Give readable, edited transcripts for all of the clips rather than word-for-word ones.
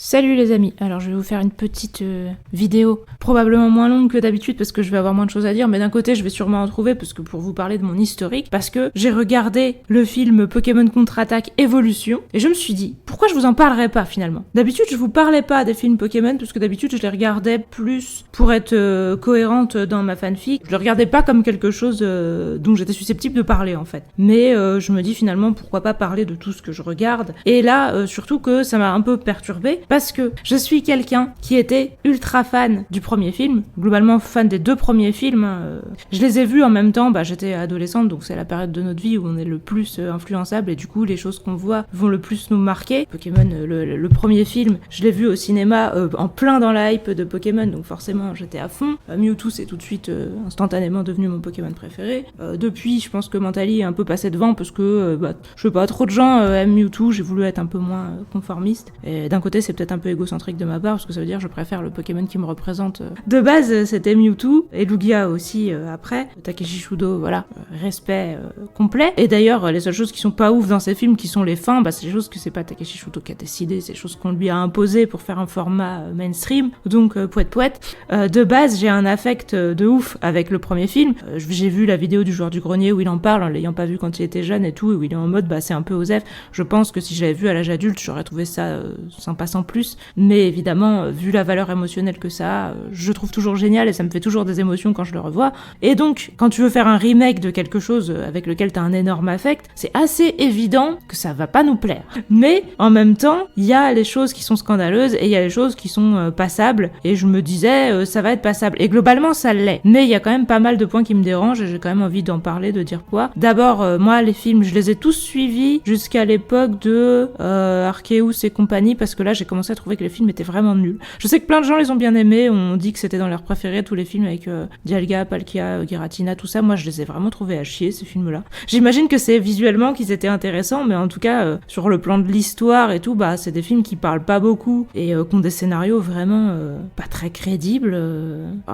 Salut les amis, alors je vais vous faire une petite vidéo, probablement moins longue que d'habitude parce que je vais avoir moins de choses à dire, mais d'un côté je vais sûrement en trouver parce que pour vous parler de mon historique, parce que j'ai regardé le film Pokémon Contre-Attaque Evolution et je me suis dit, pourquoi je vous en parlerais pas finalement? D'habitude je vous parlais pas des films Pokémon parce que d'habitude je les regardais plus pour être cohérente dans ma fanfic, je les regardais pas comme quelque chose dont j'étais susceptible de parler en fait. Mais je me dis finalement pourquoi pas parler de tout ce que je regarde, et là surtout que ça m'a un peu perturbée, parce que je suis quelqu'un qui était ultra fan du premier film, globalement fan des deux premiers films. Je les ai vus en même temps, j'étais adolescente, donc c'est la période de notre vie où on est le plus influençable, et du coup les choses qu'on voit vont le plus nous marquer. Pokémon, le premier film, je l'ai vu au cinéma en plein dans la hype de Pokémon, donc forcément j'étais à fond. Mewtwo c'est tout de suite instantanément devenu mon Pokémon préféré. Depuis, je pense que Mentally est un peu passé devant, parce que, je sais pas, trop de gens aiment Mewtwo, j'ai voulu être un peu moins conformiste, et d'un côté c'est peut-être un peu égocentrique de ma part, parce que ça veut dire que je préfère le Pokémon qui me représente. De base, c'était Mewtwo, et Lugia aussi après. Takeshi Shudo, voilà, respect complet. Et d'ailleurs, les seules choses qui sont pas ouf dans ces films, qui sont les fins, c'est des choses que c'est pas Takeshi Shudo qui a décidé, c'est des choses qu'on lui a imposées pour faire un format mainstream. Donc, poète. De base, j'ai un affect de ouf avec le premier film. J'ai vu la vidéo du joueur du grenier où il en parle, en l'ayant pas vu quand il était jeune et tout, et où il est en mode, c'est un peu osef. Je pense que si je l'avais vu à l'âge adulte, j'aurais trouvé ça sympa sans plus, mais évidemment, vu la valeur émotionnelle que ça a, je trouve toujours génial et ça me fait toujours des émotions quand je le revois. Et donc, quand tu veux faire un remake de quelque chose avec lequel t'as un énorme affect, c'est assez évident que ça va pas nous plaire. Mais, en même temps, il y a les choses qui sont scandaleuses et il y a les choses qui sont passables, et je me disais, ça va être passable. Et globalement, ça l'est. Mais il y a quand même pas mal de points qui me dérangent et j'ai quand même envie d'en parler, de dire quoi. D'abord, moi, les films, je les ai tous suivis jusqu'à l'époque de Arceus et compagnie, parce que là, j'ai commencé à trouver que les films étaient vraiment nuls. Je sais que plein de gens les ont bien aimés, on dit que c'était dans leurs préférés, tous les films avec Dialga, Palkia, Giratina, tout ça. Moi, je les ai vraiment trouvés à chier, ces films-là. J'imagine que c'est visuellement qu'ils étaient intéressants, mais en tout cas, sur le plan de l'histoire et tout, c'est des films qui parlent pas beaucoup et qui ont des scénarios vraiment pas très crédibles,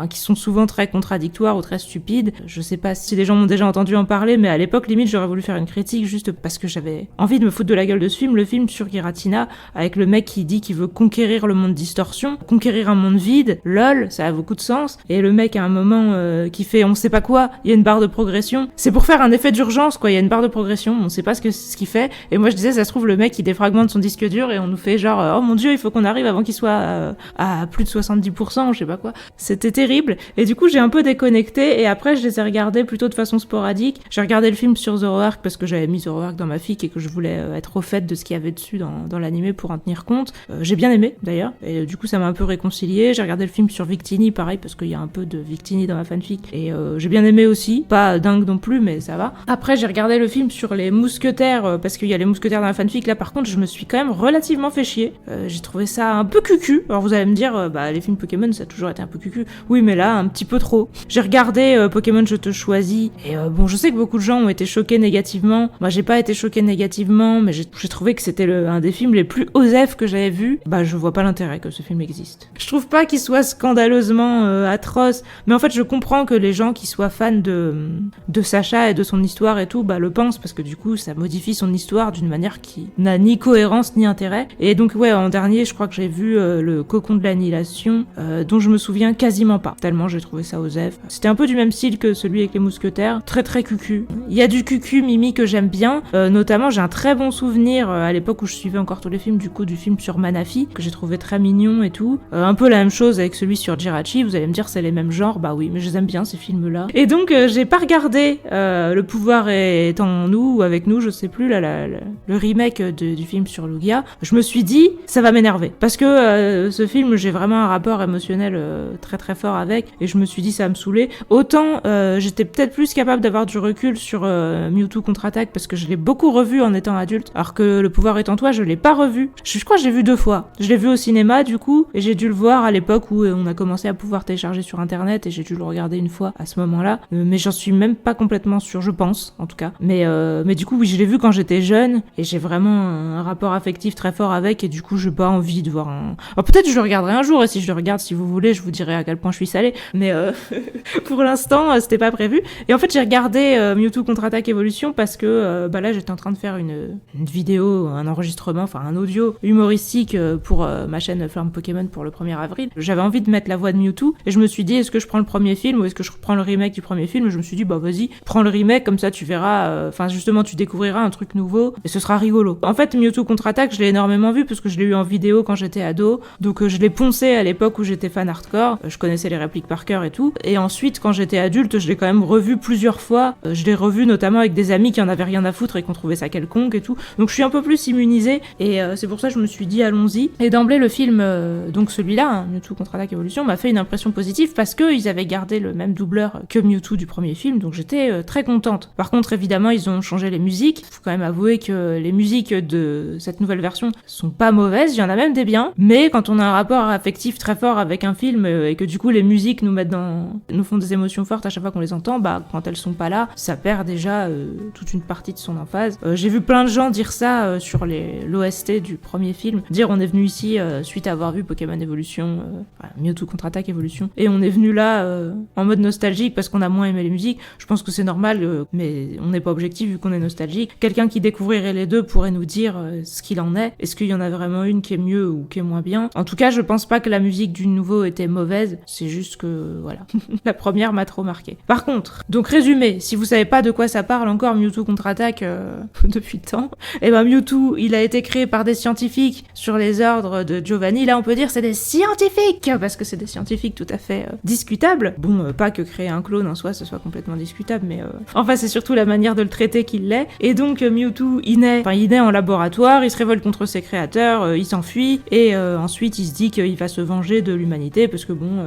qui sont souvent très contradictoires ou très stupides. Je sais pas si des gens m'ont déjà entendu en parler, mais à l'époque, limite, j'aurais voulu faire une critique juste parce que j'avais envie de me foutre de la gueule de ce film, le film sur Giratina, avec le mec qui dit qu'il veut conquérir le monde distorsion, conquérir un monde vide, lol, ça a beaucoup de sens, et le mec à un moment qui fait on sait pas quoi, il y a une barre de progression, c'est pour faire un effet d'urgence quoi, il y a une barre de progression, on sait pas ce qu'il fait, et moi je disais ça se trouve le mec il défragmente son disque dur et on nous fait genre oh mon dieu il faut qu'on arrive avant qu'il soit à plus de 70%, je sais pas quoi, c'était terrible, et du coup j'ai un peu déconnecté, et après je les ai regardés plutôt de façon sporadique. J'ai regardé le film sur Zoroark parce que j'avais mis Zoroark dans ma fic et que je voulais être au fait de ce qu'il y avait dessus dans l'animé pour en tenir compte. J'ai bien aimé d'ailleurs, et du coup ça m'a un peu réconcilié. J'ai regardé le film sur Victini, pareil, parce qu'il y a un peu de Victini dans ma fanfic, et j'ai bien aimé aussi, pas dingue non plus, mais ça va. Après j'ai regardé le film sur les mousquetaires, parce qu'il y a les mousquetaires dans la fanfic, là par contre je me suis quand même relativement fait chier. J'ai trouvé ça un peu cucu. Alors vous allez me dire, les films Pokémon ça a toujours été un peu cucu. Oui mais là un petit peu trop. J'ai regardé Pokémon Je te choisis, et je sais que beaucoup de gens ont été choqués négativement. Moi j'ai pas été choquée négativement, mais j'ai trouvé que c'était un des films les plus osef que j'avais vu. Je vois pas l'intérêt que ce film existe. Je trouve pas qu'il soit scandaleusement atroce, mais en fait je comprends que les gens qui soient fans de Sacha et de son histoire et tout, le pensent, parce que du coup ça modifie son histoire d'une manière qui n'a ni cohérence ni intérêt. Et donc en dernier je crois que j'ai vu le Cocon de l'Annihilation, dont je me souviens quasiment pas, tellement j'ai trouvé ça osef. C'était un peu du même style que celui avec les mousquetaires, très très cucu. Il y a du cucu Mimi que j'aime bien, notamment j'ai un très bon souvenir à l'époque où je suivais encore tous les films, du film sur Manafi, que j'ai trouvé très mignon et tout. Un peu la même chose avec celui sur Jirachi, vous allez me dire c'est les mêmes genres, oui, mais je les aime bien ces films-là. Et donc j'ai pas regardé Le pouvoir est en nous ou avec nous, je sais plus, le remake du film sur Lugia. Je me suis dit, ça va m'énerver, parce que ce film, j'ai vraiment un rapport émotionnel très très fort avec, et je me suis dit ça va me saouler. Autant j'étais peut-être plus capable d'avoir du recul sur Mewtwo Contre-Attaque, parce que je l'ai beaucoup revu en étant adulte, alors que Le pouvoir est en toi, je l'ai pas revu. Je crois que j'ai vu 2 fois. Je l'ai vu au cinéma du coup, et j'ai dû le voir à l'époque où on a commencé à pouvoir télécharger sur internet, et j'ai dû le regarder une fois à ce moment-là, mais j'en suis même pas complètement sûre, je pense en tout cas. Mais du coup oui, je l'ai vu quand j'étais jeune, et j'ai vraiment un rapport affectif très fort avec, et du coup j'ai pas envie de voir un... Alors peut-être je le regarderai un jour, et si je le regarde, si vous voulez, je vous dirai à quel point je suis salée, mais pour l'instant c'était pas prévu. Et en fait j'ai regardé Mewtwo Contre-Attaque Evolution parce que là j'étais en train de faire une vidéo, un enregistrement, enfin un audio humoristique musique pour ma chaîne Flamme Pokémon pour le 1er avril. J'avais envie de mettre la voix de Mewtwo et je me suis dit est-ce que je prends le premier film ou est-ce que je prends le remake du premier film. Et je me suis dit bah vas-y, prends le remake, comme ça tu verras, justement tu découvriras un truc nouveau et ce sera rigolo. En fait Mewtwo contre-attaque je l'ai énormément vu parce que je l'ai eu en vidéo quand j'étais ado, donc je l'ai poncé à l'époque où j'étais fan hardcore, je connaissais les répliques par cœur et tout, et ensuite quand j'étais adulte je l'ai quand même revu plusieurs fois, je l'ai revu notamment avec des amis qui en avaient rien à foutre et qui ont trouvé ça quelconque et tout, donc je suis un peu plus immunisée et c'est pour ça que je me suis dit allons-y. Et d'emblée le film, donc celui-là, hein, Mewtwo contre-attaque Evolution, m'a fait une impression positive parce qu'ils avaient gardé le même doubleur que Mewtwo du premier film, donc j'étais très contente. Par contre évidemment ils ont changé les musiques, faut quand même avouer que les musiques de cette nouvelle version sont pas mauvaises, il y en a même des biens, mais quand on a un rapport affectif très fort avec un film et que du coup les musiques nous font des émotions fortes à chaque fois qu'on les entend, bah quand elles sont pas là, ça perd déjà toute une partie de son emphase. J'ai vu plein de gens dire ça sur l'OST du premier film, dire on est venu ici suite à avoir vu Pokémon Evolution, Mewtwo contre-attaque Evolution, et on est venu là en mode nostalgique parce qu'on a moins aimé les musiques. Je pense que c'est normal, mais on n'est pas objectif vu qu'on est nostalgique. Quelqu'un qui découvrirait les deux pourrait nous dire ce qu'il en est. Est-ce qu'il y en a vraiment une qui est mieux ou qui est moins bien? En tout cas, je pense pas que la musique du nouveau était mauvaise, c'est juste que, voilà. La première m'a trop marqué. Par contre, donc résumé, si vous savez pas de quoi ça parle encore Mewtwo contre-attaque depuis le temps, et ben Mewtwo, il a été créé par des scientifiques sur les ordres de Giovanni. Là, on peut dire c'est des scientifiques, parce que c'est des scientifiques tout à fait discutables. Bon, pas que créer un clone en soi, ce soit complètement discutable, mais enfin, c'est surtout la manière de le traiter qui l'est. Et donc, Mewtwo, il naît en laboratoire, il se révolte contre ses créateurs, il s'enfuit, et ensuite, il se dit qu'il va se venger de l'humanité, parce que bon,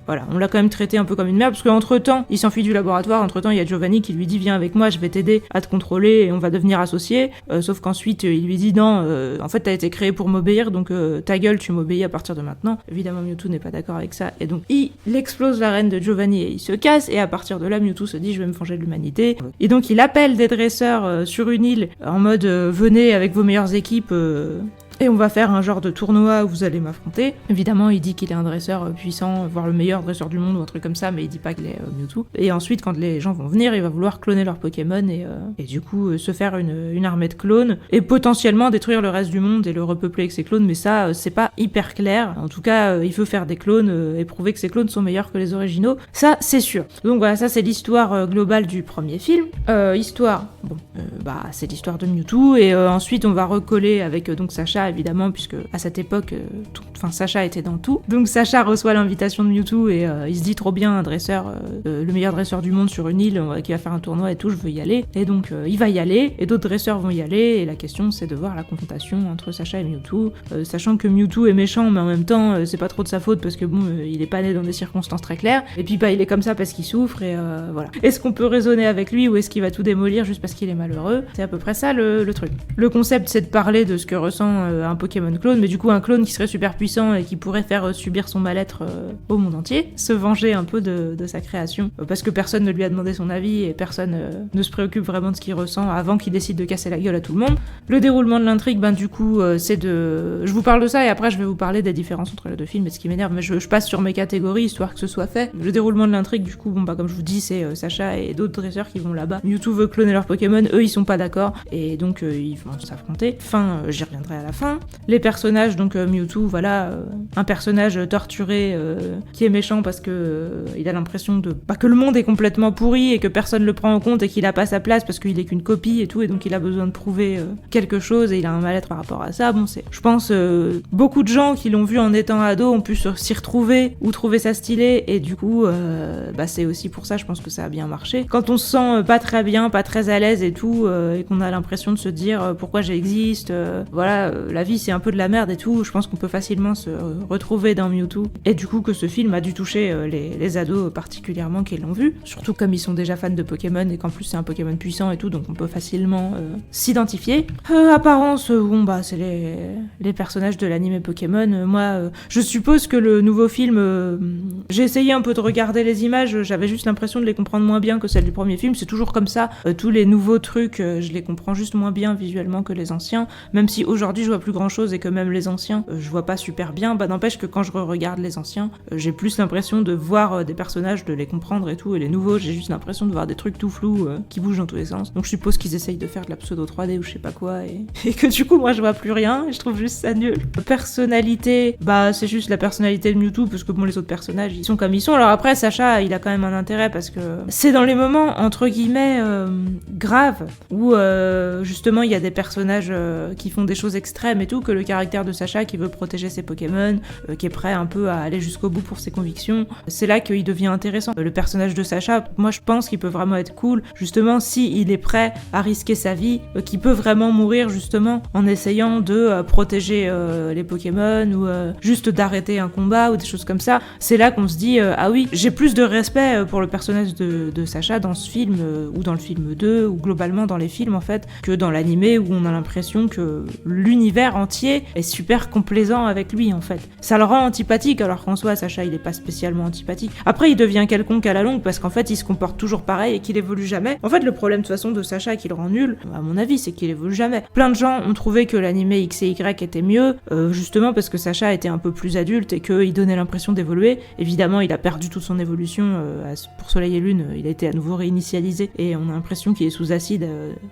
voilà, on l'a quand même traité un peu comme une merde, parce qu'entre-temps, il s'enfuit du laboratoire, entre-temps, il y a Giovanni qui lui dit, viens avec moi, je vais t'aider à te contrôler, et on va devenir associés, sauf qu'ensuite, il lui dit, non, en fait, t'as été créé pour m'obéir, donc ta gueule, tu m'obéis à partir de maintenant. Évidemment, Mewtwo n'est pas d'accord avec ça, et donc, il explose la reine de Giovanni, et il se casse, et à partir de là, Mewtwo se dit, je vais me venger de l'humanité, et donc, il appelle des dresseurs sur une île, en mode, venez avec vos meilleures équipes, et on va faire un genre de tournoi où vous allez m'affronter. Évidemment, il dit qu'il est un dresseur puissant, voire le meilleur dresseur du monde ou un truc comme ça, mais il dit pas qu'il est Mewtwo. Et ensuite, quand les gens vont venir, il va vouloir cloner leur Pokémon et du coup se faire une armée de clones et potentiellement détruire le reste du monde et le repeupler avec ses clones, mais ça, c'est pas hyper clair. En tout cas, il veut faire des clones et prouver que ses clones sont meilleurs que les originaux. Ça, c'est sûr. Donc voilà, ça c'est l'histoire globale du premier film. C'est l'histoire de Mewtwo et ensuite on va recoller avec donc Sacha évidemment, puisque à cette époque Sacha était dans tout. Donc Sacha reçoit l'invitation de Mewtwo et il se dit trop bien, un dresseur, le meilleur dresseur du monde sur une île qui va faire un tournoi et tout, je veux y aller. Et donc il va y aller et d'autres dresseurs vont y aller et la question c'est de voir la confrontation entre Sacha et Mewtwo, sachant que Mewtwo est méchant mais en même temps c'est pas trop de sa faute parce que bon il est pas né dans des circonstances très claires et puis il est comme ça parce qu'il souffre et voilà. Est-ce qu'on peut raisonner avec lui ou est-ce qu'il va tout démolir juste parce qu'il est malheureux? C'est à peu près ça le truc. Le concept c'est de parler de ce que ressent un Pokémon clone, mais du coup un clone qui serait super puissant et qui pourrait faire subir son mal-être au monde entier, se venger un peu de sa création, parce que personne ne lui a demandé son avis et personne ne se préoccupe vraiment de ce qu'il ressent avant qu'il décide de casser la gueule à tout le monde. Le déroulement de l'intrigue, du coup, c'est de... Je vous parle de ça et après je vais vous parler des différences entre les deux films et ce qui m'énerve, mais je passe sur mes catégories histoire que ce soit fait. Le déroulement de l'intrigue, du coup, comme je vous dis, c'est Sacha et d'autres dresseurs qui vont là-bas. Mewtwo veut cloner leur Pokémon, eux ils sont pas d'accord et donc ils vont s'affronter. J'y reviendrai à la fin. Les personnages, donc Mewtwo, un personnage torturé qui est méchant parce que il a l'impression que le monde est complètement pourri et que personne le prend en compte et qu'il a pas sa place parce qu'il est qu'une copie et tout et donc il a besoin de prouver quelque chose et il a un mal-être par rapport à ça. Je pense beaucoup de gens qui l'ont vu en étant ado ont pu s'y retrouver ou trouver ça stylé et du coup c'est aussi pour ça je pense que ça a bien marché. Quand on se sent pas très bien, pas très à l'aise et tout et qu'on a l'impression de se dire pourquoi j'existe, la vie c'est un peu de la merde et tout, je pense qu'on peut facilement se retrouver dans Mewtwo et du coup que ce film a dû toucher les ados particulièrement qui l'ont vu, surtout comme ils sont déjà fans de Pokémon et qu'en plus c'est un Pokémon puissant et tout, donc on peut facilement s'identifier. Apparence, c'est les personnages de l'anime Pokémon. Moi, je suppose que le nouveau film, j'ai essayé un peu de regarder les images, j'avais juste l'impression de les comprendre moins bien que celles du premier film, c'est toujours comme ça, tous les nouveaux trucs, je les comprends juste moins bien visuellement que les anciens, même si aujourd'hui je vois plus grand chose et que même les anciens, je vois pas super bien, bah n'empêche que quand je regarde les anciens, j'ai plus l'impression de voir des personnages, de les comprendre et tout, et les nouveaux, j'ai juste l'impression de voir des trucs tout flous qui bougent dans tous les sens. Donc je suppose qu'ils essayent de faire de la pseudo 3D ou je sais pas quoi, et que du coup moi je vois plus rien, et je trouve juste ça nul. Personnalité, bah c'est juste la personnalité de Mewtwo, parce que bon, les autres personnages ils sont comme ils sont. Alors après, Sacha il a quand même un intérêt parce que c'est dans les moments entre guillemets graves où justement il y a des personnages qui font des choses extrêmes et tout, que le caractère de Sacha qui veut protéger ses Pokémon, qui est prêt un peu à aller jusqu'au bout pour ses convictions, c'est là qu'il devient intéressant. Le personnage de Sacha, moi je pense qu'il peut vraiment être cool, justement si il est prêt à risquer sa vie, qu'il peut vraiment mourir justement en essayant de protéger les Pokémon ou juste d'arrêter un combat ou des choses comme ça. C'est là qu'on se dit ah oui, j'ai plus de respect pour le personnage de Sacha dans ce film ou dans le film 2 ou globalement dans les films en fait, que dans l'animé où on a l'impression que l'univers entier est super complaisant avec lui en fait. Ça le rend antipathique, alors qu'en soi Sacha il est pas spécialement antipathique. Après il devient quelconque à la longue parce qu'en fait il se comporte toujours pareil et qu'il évolue jamais. En fait le problème de toute façon de Sacha qui le rend nul, à mon avis, c'est qu'il évolue jamais. Plein de gens ont trouvé que l'animé X et Y était mieux, justement parce que Sacha était un peu plus adulte et qu'il donnait l'impression d'évoluer. Évidemment il a perdu toute son évolution pour Soleil et Lune, il a été à nouveau réinitialisé et on a l'impression qu'il est sous acide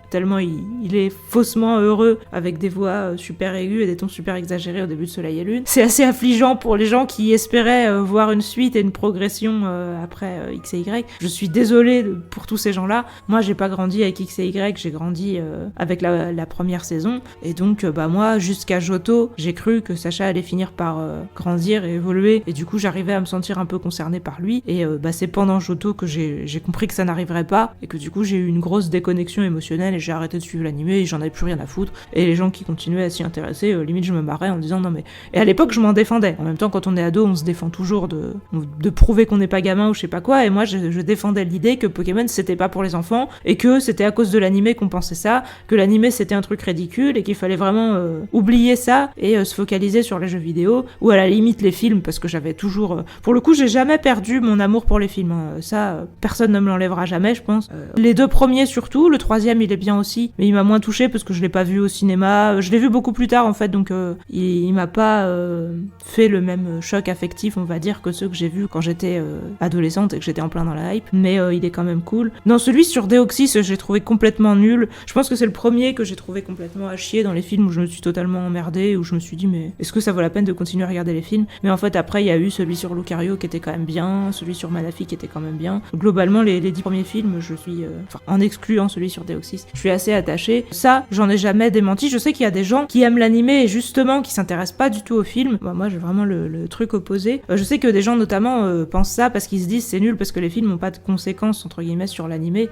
tellement il est faussement heureux avec des voix super aiguës et des tons super exagérés au début de Soleil et Lune. C'est assez affligeant pour les gens qui espéraient voir une suite et une progression après X et Y. Je suis désolée pour tous ces gens-là. Moi j'ai pas grandi avec X et Y, j'ai grandi avec la première saison et donc bah moi jusqu'à Johto, j'ai cru que Sacha allait finir par grandir et évoluer et du coup j'arrivais à me sentir un peu concernée par lui et bah c'est pendant Johto que j'ai compris que ça n'arriverait pas et que du coup j'ai eu une grosse déconnexion émotionnelle et j'ai arrêté de suivre l'animé et j'en avais plus rien à foutre et les gens qui continuaient à s'y intéresser, limite je me marrais en disant non mais... Et à l'époque je m'en défendais. En même temps quand on est ado on se défend toujours de prouver qu'on n'est pas gamin ou je sais pas quoi et moi je défendais l'idée que Pokémon c'était pas pour les enfants et que c'était à cause de l'animé qu'on pensait ça, que l'animé c'était un truc ridicule et qu'il fallait vraiment oublier ça et se focaliser sur les jeux vidéo ou à la limite les films parce que j'avais toujours... Pour le coup j'ai jamais perdu mon amour pour les films, hein. Ça personne ne me l'enlèvera jamais je pense. Les deux premiers surtout, le troisième il est bien aussi mais il m'a moins touché parce que je l'ai pas vu au cinéma, je l'ai vu beaucoup plus tard en fait donc il m'a pas fait le même choc affectif on va dire que ceux que j'ai vus quand j'étais adolescente et que j'étais en plein dans la hype, mais il est quand même cool. Dans celui sur Deoxys j'ai trouvé complètement nul, je pense que c'est le premier que j'ai trouvé complètement à chier dans les films où je me suis totalement emmerdée, où je me suis dit mais est-ce que ça vaut la peine de continuer à regarder les films, mais en fait après il y a eu celui sur Lucario qui était quand même bien, celui sur Manaphy qui était quand même bien. Globalement les 10 premiers films je suis, en excluant celui sur Deoxys, je suis assez attachée. Ça j'en ai jamais démenti, je sais qu'il y a des gens qui aiment l'animé et justement qui s'intéressent pas du tout au film, bah, moi j'ai vraiment le truc opposé. Je sais que des gens notamment pensent ça parce qu'ils se disent c'est nul parce que les films n'ont pas de conséquences entre guillemets sur l'animé.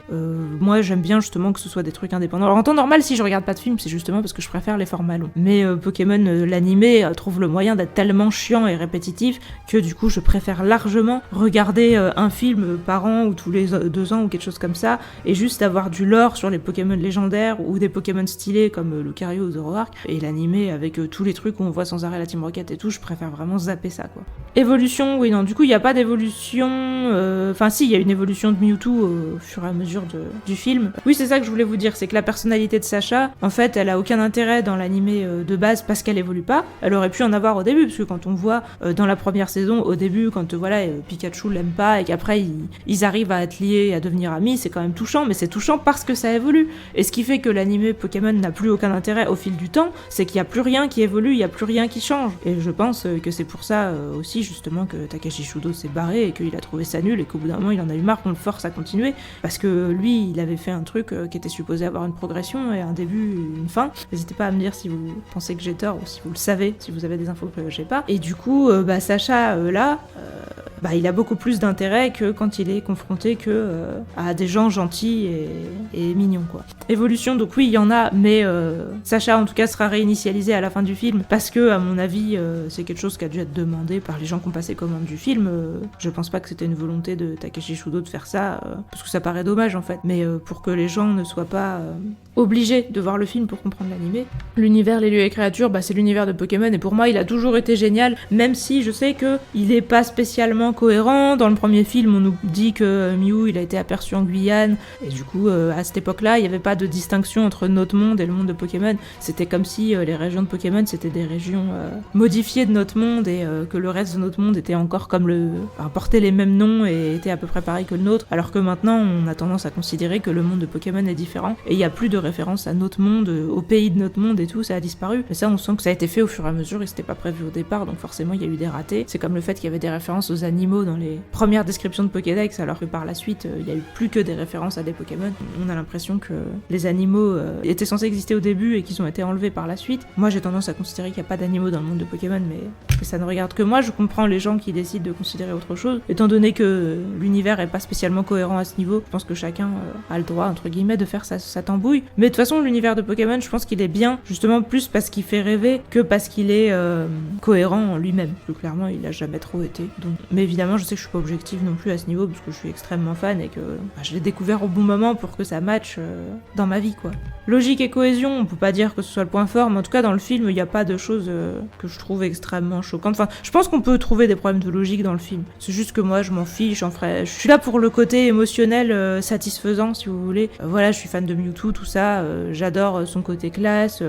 Moi j'aime bien justement que ce soit des trucs indépendants. Alors en temps normal si je regarde pas de film c'est justement parce que je préfère les formats longs. Mais Pokémon l'animé trouve le moyen d'être tellement chiant et répétitif que du coup je préfère largement regarder un film par an ou tous les 2 ans ou quelque chose comme ça et juste avoir du lore sur les Pokémon légendaires ou des Pokémon stylés comme Lucario ou Zoroark et l'animé avec tous les trucs où on voit sans arrêt la Team Rocket et tout, je préfère vraiment zapper ça quoi. Évolution, oui non du coup il y a pas d'évolution, enfin si il y a une évolution de Mewtwo au fur et à mesure du film. Oui c'est ça que je voulais vous dire, c'est que la personnalité de Sacha, en fait elle a aucun intérêt dans l'animé de base parce qu'elle évolue pas, elle aurait pu en avoir au début parce que quand on voit dans la première saison au début quand voilà Pikachu l'aime pas et qu'après ils arrivent à être liés et à devenir amis, c'est quand même touchant, mais c'est touchant parce que ça évolue. Et ce qui fait que l'animé Pokémon n'a plus aucun intérêt au fil du temps, c'est qu'il y a plus rien qui évolue, il y a plus rien qui change. Et je pense que c'est pour ça aussi justement que Takashi Shudo s'est barré et qu'il a trouvé ça nul et qu'au bout d'un moment il en a eu marre qu'on le force à continuer parce que lui il avait fait un truc qui était supposé avoir une progression et un début, une fin. N'hésitez pas à me dire si vous pensez que j'ai tort ou si vous le savez, si vous avez des infos que j'ai pas. Et du coup Sacha là il a beaucoup plus d'intérêt que quand il est confronté à des gens gentils et mignons quoi. Évolution donc oui il y en a mais Sacha en tout cas sera réinitialisé à la fin du film parce que à mon avis c'est quelque chose qui a dû être demandé par les gens qui ont passé commande du film. Je pense pas que c'était une volonté de Takeshi Shudo de faire ça parce que ça paraît dommage en fait, mais pour que les gens ne soient pas obligé de voir le film pour comprendre l'animé. L'univers, les lieux et créatures, c'est l'univers de Pokémon, et pour moi il a toujours été génial, même si je sais que il est pas spécialement cohérent. Dans le premier film, on nous dit que Mew il a été aperçu en Guyane, et du coup à cette époque-là, il n'y avait pas de distinction entre notre monde et le monde de Pokémon. C'était comme si les régions de Pokémon c'était des régions modifiées de notre monde, et que le reste de notre monde était encore comme portait les mêmes noms et était à peu près pareil que le nôtre, alors que maintenant on a tendance à considérer que le monde de Pokémon est différent, et il n'y a plus de référence à notre monde, au pays de notre monde et tout, ça a disparu. Mais ça, on sent que ça a été fait au fur et à mesure et c'était pas prévu au départ, donc forcément il y a eu des ratés. C'est comme le fait qu'il y avait des références aux animaux dans les premières descriptions de Pokédex, alors que par la suite, il y a eu plus que des références à des Pokémon. On a l'impression que les animaux étaient censés exister au début et qu'ils ont été enlevés par la suite. Moi, j'ai tendance à considérer qu'il n'y a pas d'animaux dans le monde de Pokémon, mais que ça ne regarde que moi. Je comprends les gens qui décident de considérer autre chose, étant donné que l'univers est pas spécialement cohérent à ce niveau. Je pense que chacun a le droit, entre guillemets, de faire sa tambouille. Mais de toute façon, l'univers de Pokémon, je pense qu'il est bien, justement plus parce qu'il fait rêver que parce qu'il est cohérent en lui-même. Plus clairement, il a jamais trop été. Donc... Mais évidemment, je sais que je suis pas objective non plus à ce niveau, parce que je suis extrêmement fan et que je l'ai découvert au bon moment pour que ça matche dans ma vie, quoi. Logique et cohésion, on peut pas dire que ce soit le point fort, mais en tout cas, dans le film, il n'y a pas de choses que je trouve extrêmement choquantes. Enfin, je pense qu'on peut trouver des problèmes de logique dans le film. C'est juste que moi, je m'en fiche, je suis là pour le côté émotionnel satisfaisant, si vous voulez. Voilà, je suis fan de Mewtwo, tout ça, j'adore son côté classe,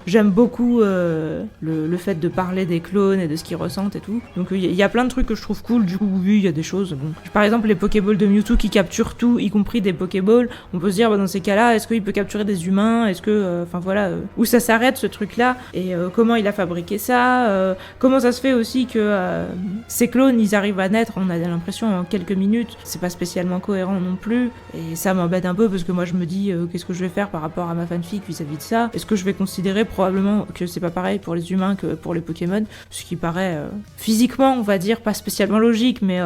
j'aime beaucoup le fait de parler des clones et de ce qu'ils ressentent et tout. Donc il y a plein de trucs que je trouve cool, du coup oui, il y a des choses, bon. Par exemple, les Pokéballs de Mewtwo qui capturent tout, y compris des Pokéballs, on peut se dire, dans ces cas-là, est-ce qu'il peut capturer des humains, est-ce que, où ça s'arrête ce truc-là, et comment il a fabriqué ça, comment ça se fait aussi que ces clones, ils arrivent à naître, on a l'impression en quelques minutes, c'est pas spécialement cohérent non plus, et ça m'embête un peu parce que moi je me dis, qu'est-ce que je vais faire par rapport à ma fanfic vis-à-vis de ça? Est-ce que je vais considérer probablement que c'est pas pareil pour les humains que pour les Pokémon, ce qui paraît physiquement, on va dire, pas spécialement logique, mais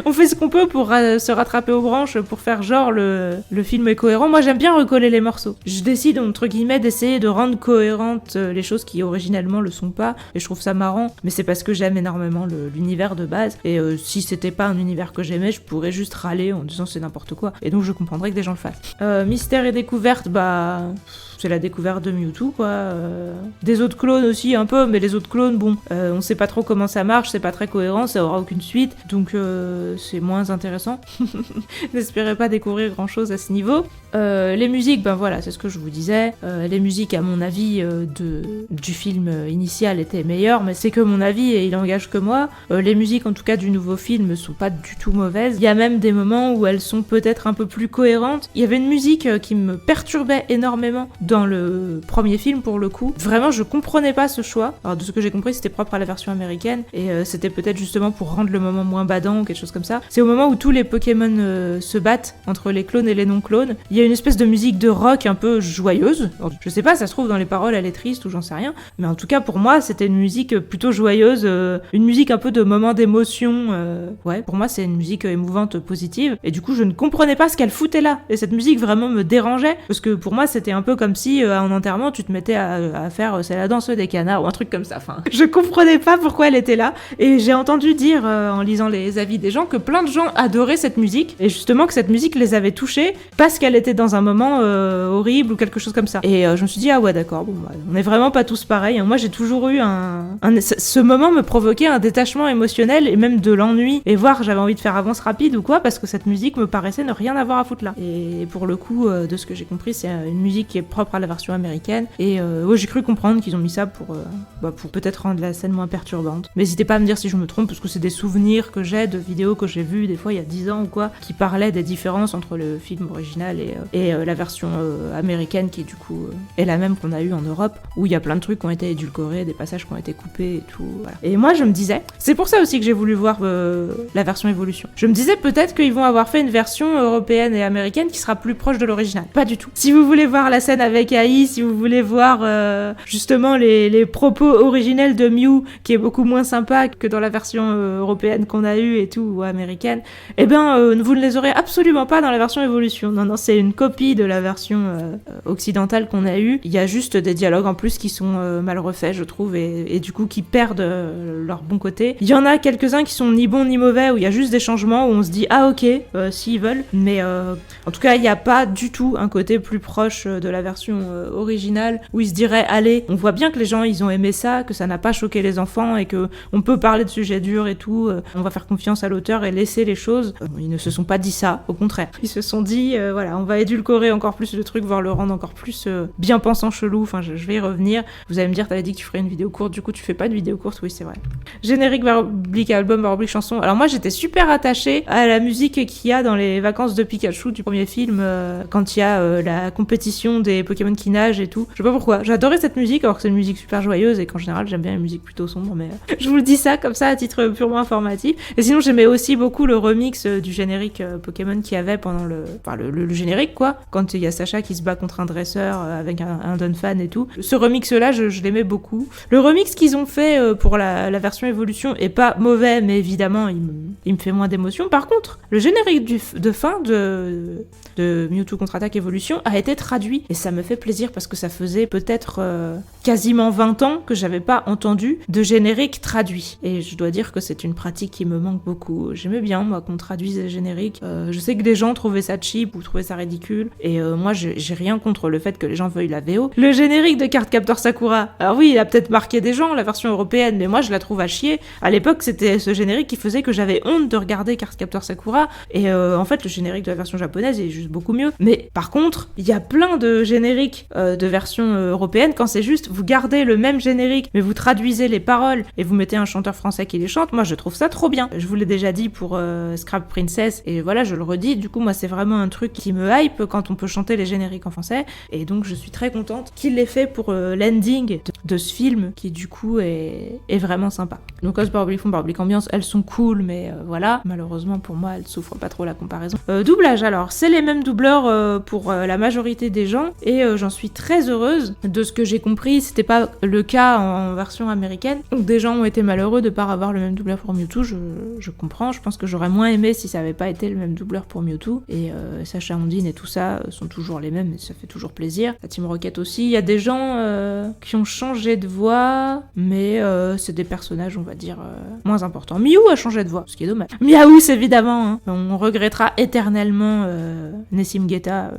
on fait ce qu'on peut pour se rattraper aux branches, pour faire genre le film est cohérent. Moi j'aime bien recoller les morceaux. Je décide entre guillemets d'essayer de rendre cohérentes les choses qui originellement le sont pas, et je trouve ça marrant, mais c'est parce que j'aime énormément l'univers de base, et si c'était pas un univers que j'aimais, je pourrais juste râler en disant c'est n'importe quoi, et donc je comprendrais que des gens le fassent. Mystère et découverte, c'est la découverte de Mewtwo, quoi. Des autres clones aussi, un peu, mais les autres clones, bon, on sait pas trop comment ça marche, c'est pas très cohérent, ça aura aucune suite, donc c'est moins intéressant. N'espérez pas découvrir grand-chose à ce niveau. Les musiques, voilà, c'est ce que je vous disais. Les musiques, à mon avis, du film initial étaient meilleures, mais c'est que mon avis, et il engage que moi. Les musiques, en tout cas, du nouveau film, sont pas du tout mauvaises. Il y a même des moments où elles sont peut-être un peu plus cohérentes. Il y avait une musique qui me perturbait énormément dans le premier film, pour le coup. Vraiment, je comprenais pas ce choix. Alors, de ce que j'ai compris, c'était propre à la version américaine, et c'était peut-être justement pour rendre le moment moins badant ou quelque chose comme ça. C'est au moment où tous les Pokémon se battent entre les clones et les non-clones. Il y a une espèce de musique de rock un peu joyeuse. Alors, je sais pas, ça se trouve dans les paroles, elle est triste ou j'en sais rien, mais en tout cas, pour moi, c'était une musique plutôt joyeuse, une musique un peu de moment d'émotion. Ouais, pour moi, c'est une musique émouvante, positive, et du coup, je ne comprenais pas ce qu'elle foutait là. Et cette musique vraiment me dérangeait, parce que pour moi, c'était un peu comme si en enterrement tu te mettais à faire c'est la danse des canards ou un truc comme ça. Enfin, je comprenais pas pourquoi elle était là, et j'ai entendu dire en lisant les avis des gens que plein de gens adoraient cette musique, et justement que cette musique les avait touchés parce qu'elle était dans un moment horrible ou quelque chose comme ça. Et je me suis dit ah ouais d'accord, bon on est vraiment pas tous pareils. Moi j'ai toujours eu ce moment me provoquait un détachement émotionnel et même de l'ennui, et voire j'avais envie de faire avance rapide ou quoi, parce que cette musique me paraissait ne rien avoir à foutre là. Et pour le coup de ce que j'ai compris, c'est une musique qui est propre à la version américaine, et j'ai cru comprendre qu'ils ont mis ça pour peut-être rendre la scène moins perturbante. Mais n'hésitez pas à me dire si je me trompe, parce que c'est des souvenirs que j'ai de vidéos que j'ai vues des fois il y a 10 ans ou quoi, qui parlaient des différences entre le film original et la version américaine, qui du coup est la même qu'on a eu en Europe, où il y a plein de trucs qui ont été édulcorés, des passages qui ont été coupés et tout, voilà. Et moi je me disais, c'est pour ça aussi que j'ai voulu voir la version évolution, je me disais peut-être qu'ils vont avoir fait une version européenne et américaine qui sera plus proche de l'original. Pas du tout. Si vous voulez voir la scène avec AI, si vous voulez voir justement les propos originels de Mew, qui est beaucoup moins sympa que dans la version européenne qu'on a eue et tout, ou américaine, eh bien vous ne les aurez absolument pas dans la version évolution. Non, c'est une copie de la version occidentale qu'on a eue. Il y a juste des dialogues en plus qui sont mal refaits, je trouve, et du coup qui perdent leur bon côté. Il y en a quelques-uns qui sont ni bons ni mauvais, où il y a juste des changements, où on se dit ah ok, s'ils veulent, mais en tout cas il n'y a pas du tout un côté plus proche de la version originale, où il se dirait allez, on voit bien que les gens ils ont aimé ça, que ça n'a pas choqué les enfants et que on peut parler de sujets durs et tout, on va faire confiance à l'auteur et laisser les choses. Ils ne se sont pas dit ça, au contraire. Ils se sont dit voilà, on va édulcorer encore plus le truc, voire le rendre encore plus bien pensant chelou, enfin je vais y revenir. Vous allez me dire, t'avais dit que tu ferais une vidéo courte, du coup tu fais pas de vidéo courte, oui c'est vrai. Générique rubrique album, rubrique chanson. Alors moi j'étais super attachée à la musique qu'il y a dans les vacances de Pikachu du premier film, quand il y a la compétition des Pokémon qui nagent et tout. Je sais pas pourquoi, j'adorais cette musique alors que c'est une musique super joyeuse et qu'en général j'aime bien la musique plutôt sombre, mais je vous le dis ça comme ça à titre purement informatif. Et sinon j'aimais aussi beaucoup le remix du générique Pokémon qu'il y avait pendant le générique quoi, quand il y a Sacha qui se bat contre un dresseur avec un Donphan et tout. Ce remix là je l'aimais beaucoup. Le remix qu'ils ont fait pour la version évolution est pas mauvais, mais évidemment il me fait moins d'émotion. Par contre le générique de fin de Mewtwo contre-attaque évolution a été traduit et ça me fait plaisir parce que ça faisait peut-être quasiment 20 ans que j'avais pas entendu de générique traduit et je dois dire que c'est une pratique qui me manque beaucoup. J'aimais bien moi qu'on traduise les génériques. Je sais que des gens trouvaient ça cheap ou trouvaient ça ridicule et moi j'ai rien contre le fait que les gens veuillent la VO. Le générique de Cardcaptor Sakura, alors oui il a peut-être marqué des gens la version européenne, mais moi je la trouve à chier. À l'époque c'était ce générique qui faisait que j'avais honte de regarder Cardcaptor Sakura et en fait le générique de la version japonaise est juste beaucoup mieux. Mais par contre il y a plein de génériques de version européenne quand c'est juste vous gardez le même générique mais vous traduisez les paroles et vous mettez un chanteur français qui les chante. Moi je trouve ça trop bien. Je vous l'ai déjà dit pour Scrap Princess et voilà je le redis, du coup moi c'est vraiment un truc qui me hype quand on peut chanter les génériques en français et donc je suis très contente qu'il l'ait fait pour l'ending de ce film qui du coup est vraiment sympa. Donc Cause par Oblique Fond, par Oblique Ambiance, elles sont cool mais voilà, malheureusement pour moi elles souffrent pas trop la comparaison. Doublage alors, c'est les mêmes doubleurs pour la majorité des gens et j'en suis très heureuse. De ce que j'ai compris, c'était pas le cas en version américaine. Donc des gens ont été malheureux de pas avoir le même doubleur pour Mewtwo, je comprends, je pense que j'aurais moins aimé si ça avait pas été le même doubleur pour Mewtwo et Sacha Ondine et tout ça sont toujours les mêmes et ça fait toujours plaisir. La Team Rocket aussi, il y a des gens qui ont changé de voix mais c'est des personnages on va dire moins importants. Mew a changé de voix, ce qui est dommage. Miaous évidemment, hein. On regrettera éternellement Nessim Guetta.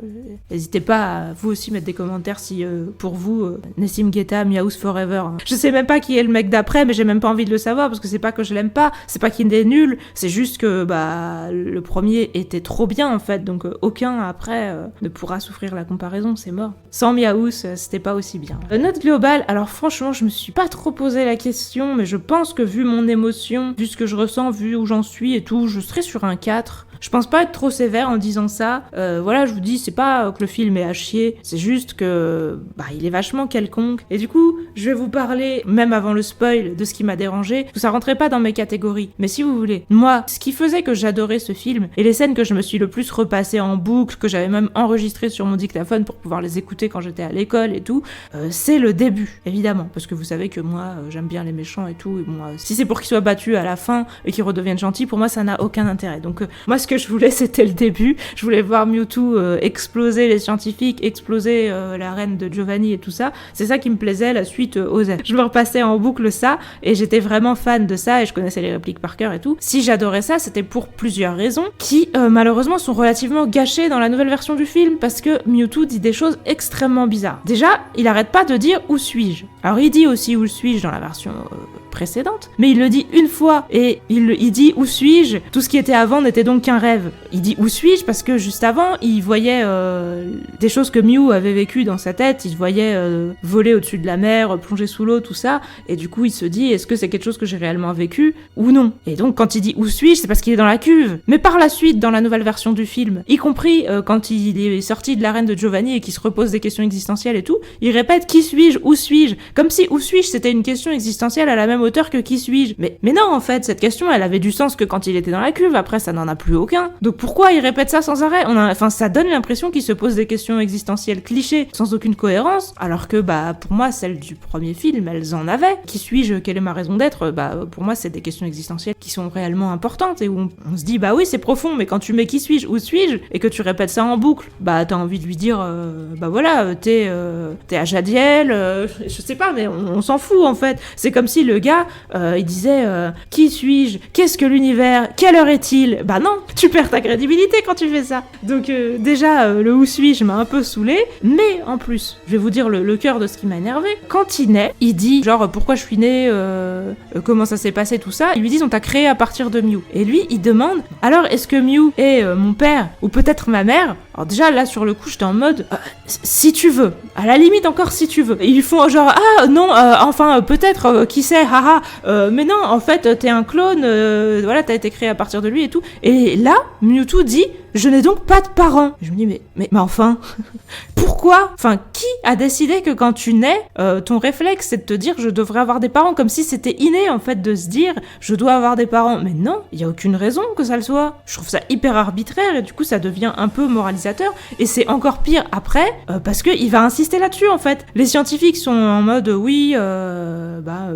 N'hésitez pas à vous aussi mettre des commentaires si pour vous Nessim Guetta, Miaous Forever. Hein. Je sais même pas qui est le mec d'après mais j'ai même pas envie de le savoir parce que c'est pas que je l'aime pas, c'est pas qu'il est nul, c'est juste que bah le premier était trop bien en fait donc aucun après ne pourra souffrir la comparaison, c'est mort. Sans Miaous c'était pas aussi bien. Note globale, alors franchement je me suis pas trop posé la question mais je pense que vu mon émotion, vu ce que je ressens, vu où j'en suis et tout, je serais sur un 4. Je pense pas être trop sévère en disant ça. Voilà, je vous dis, c'est pas que le film est à chier, c'est juste que bah il est vachement quelconque. Et du coup, je vais vous parler, même avant le spoil, de ce qui m'a dérangé, parce que ça rentrait pas dans mes catégories. Mais si vous voulez, moi, ce qui faisait que j'adorais ce film, et les scènes que je me suis le plus repassées en boucle, que j'avais même enregistrées sur mon dictaphone pour pouvoir les écouter quand j'étais à l'école et tout, c'est le début, évidemment. Parce que vous savez que moi, j'aime bien les méchants et tout, et bon, si c'est pour qu'ils soient battus à la fin et qu'ils redeviennent gentils, pour moi, ça n'a aucun intérêt. Donc, moi, ce que je voulais, c'était le début. Je voulais voir Mewtwo exploser les scientifiques, exploser la reine de Giovanni et tout ça. C'est ça qui me plaisait, la suite aux ailes. Je me repassais en boucle ça, et j'étais vraiment fan de ça, et je connaissais les répliques par cœur et tout. Si j'adorais ça, c'était pour plusieurs raisons, qui malheureusement sont relativement gâchées dans la nouvelle version du film, parce que Mewtwo dit des choses extrêmement bizarres. Déjà, il arrête pas de dire « Où suis-je ?» Alors il dit aussi « Où suis-je » dans la version précédente, mais il le dit une fois, et il dit « Où suis-je ?» Tout ce qui était avant n'était donc qu'un rêve. Il dit « Où suis-je ?» parce que juste avant, il voyait des choses que Mew avait vécues dans sa tête, il voyait voler au-dessus de la mer, plonger sous l'eau, tout ça, et du coup il se dit « Est-ce que c'est quelque chose que j'ai réellement vécu ou non ?» Et donc quand il dit « Où suis-je ?» c'est parce qu'il est dans la cuve. Mais par la suite, dans la nouvelle version du film, y compris quand il est sorti de l'arène de Giovanni et qu'il se repose des questions existentielles et tout, il répète « Qui suis-je ? Où suis-je ?» Comme si « Où suis-je ?» c'était une question existentielle à la même hauteur que « Qui suis-je ?» Mais non, en fait, cette question, elle avait du sens que quand il était dans la cuve, après ça n'en a plus aucun. Donc pourquoi il répète ça sans arrêt ? Enfin, ça donne l'impression qu'il se pose des questions existentielles clichés, sans aucune cohérence, alors que, pour moi, celles du premier film, elles en avaient. Qui suis-je ? Quelle est ma raison d'être ? Pour moi, c'est des questions existentielles qui sont réellement importantes, et où on se dit, oui, c'est profond, mais quand tu mets qui suis-je ? Où suis-je ? Et que tu répètes ça en boucle, t'as envie de lui dire, voilà, t'es à Jadiel, je sais pas, mais on s'en fout, en fait. C'est comme si le gars, gars, il disait qui suis-je? Qu'est-ce que l'univers? Quelle heure est-il? Bah non, tu perds ta crédibilité quand tu fais ça. Donc déjà, le où suis-je m'a un peu saoulé, mais en plus, je vais vous dire le cœur de ce qui m'a énervé. Quand il naît, il dit genre pourquoi je suis né, comment ça s'est passé, tout ça. Ils lui disent on t'a créé à partir de Mew. Et lui, il demande alors est-ce que Mew est mon père ou peut-être ma mère? Alors déjà là sur le coup j'étais en mode si tu veux, à la limite encore si tu veux. Et ils font genre ah non enfin peut-être qui sait haha mais non en fait t'es un clone voilà t'as été créé à partir de lui et tout. Et là Mewtwo dit je n'ai donc pas de parents. Je me dis mais enfin pourquoi? Enfin qui a décidé que quand tu nais ton réflexe c'est de te dire je devrais avoir des parents, comme si c'était inné en fait de se dire je dois avoir des parents. Mais non, il y a aucune raison que ça le soit. Je trouve ça hyper arbitraire et du coup ça devient un peu moralisateur et c'est encore pire après parce que il va insister là-dessus en fait. Les scientifiques sont en mode oui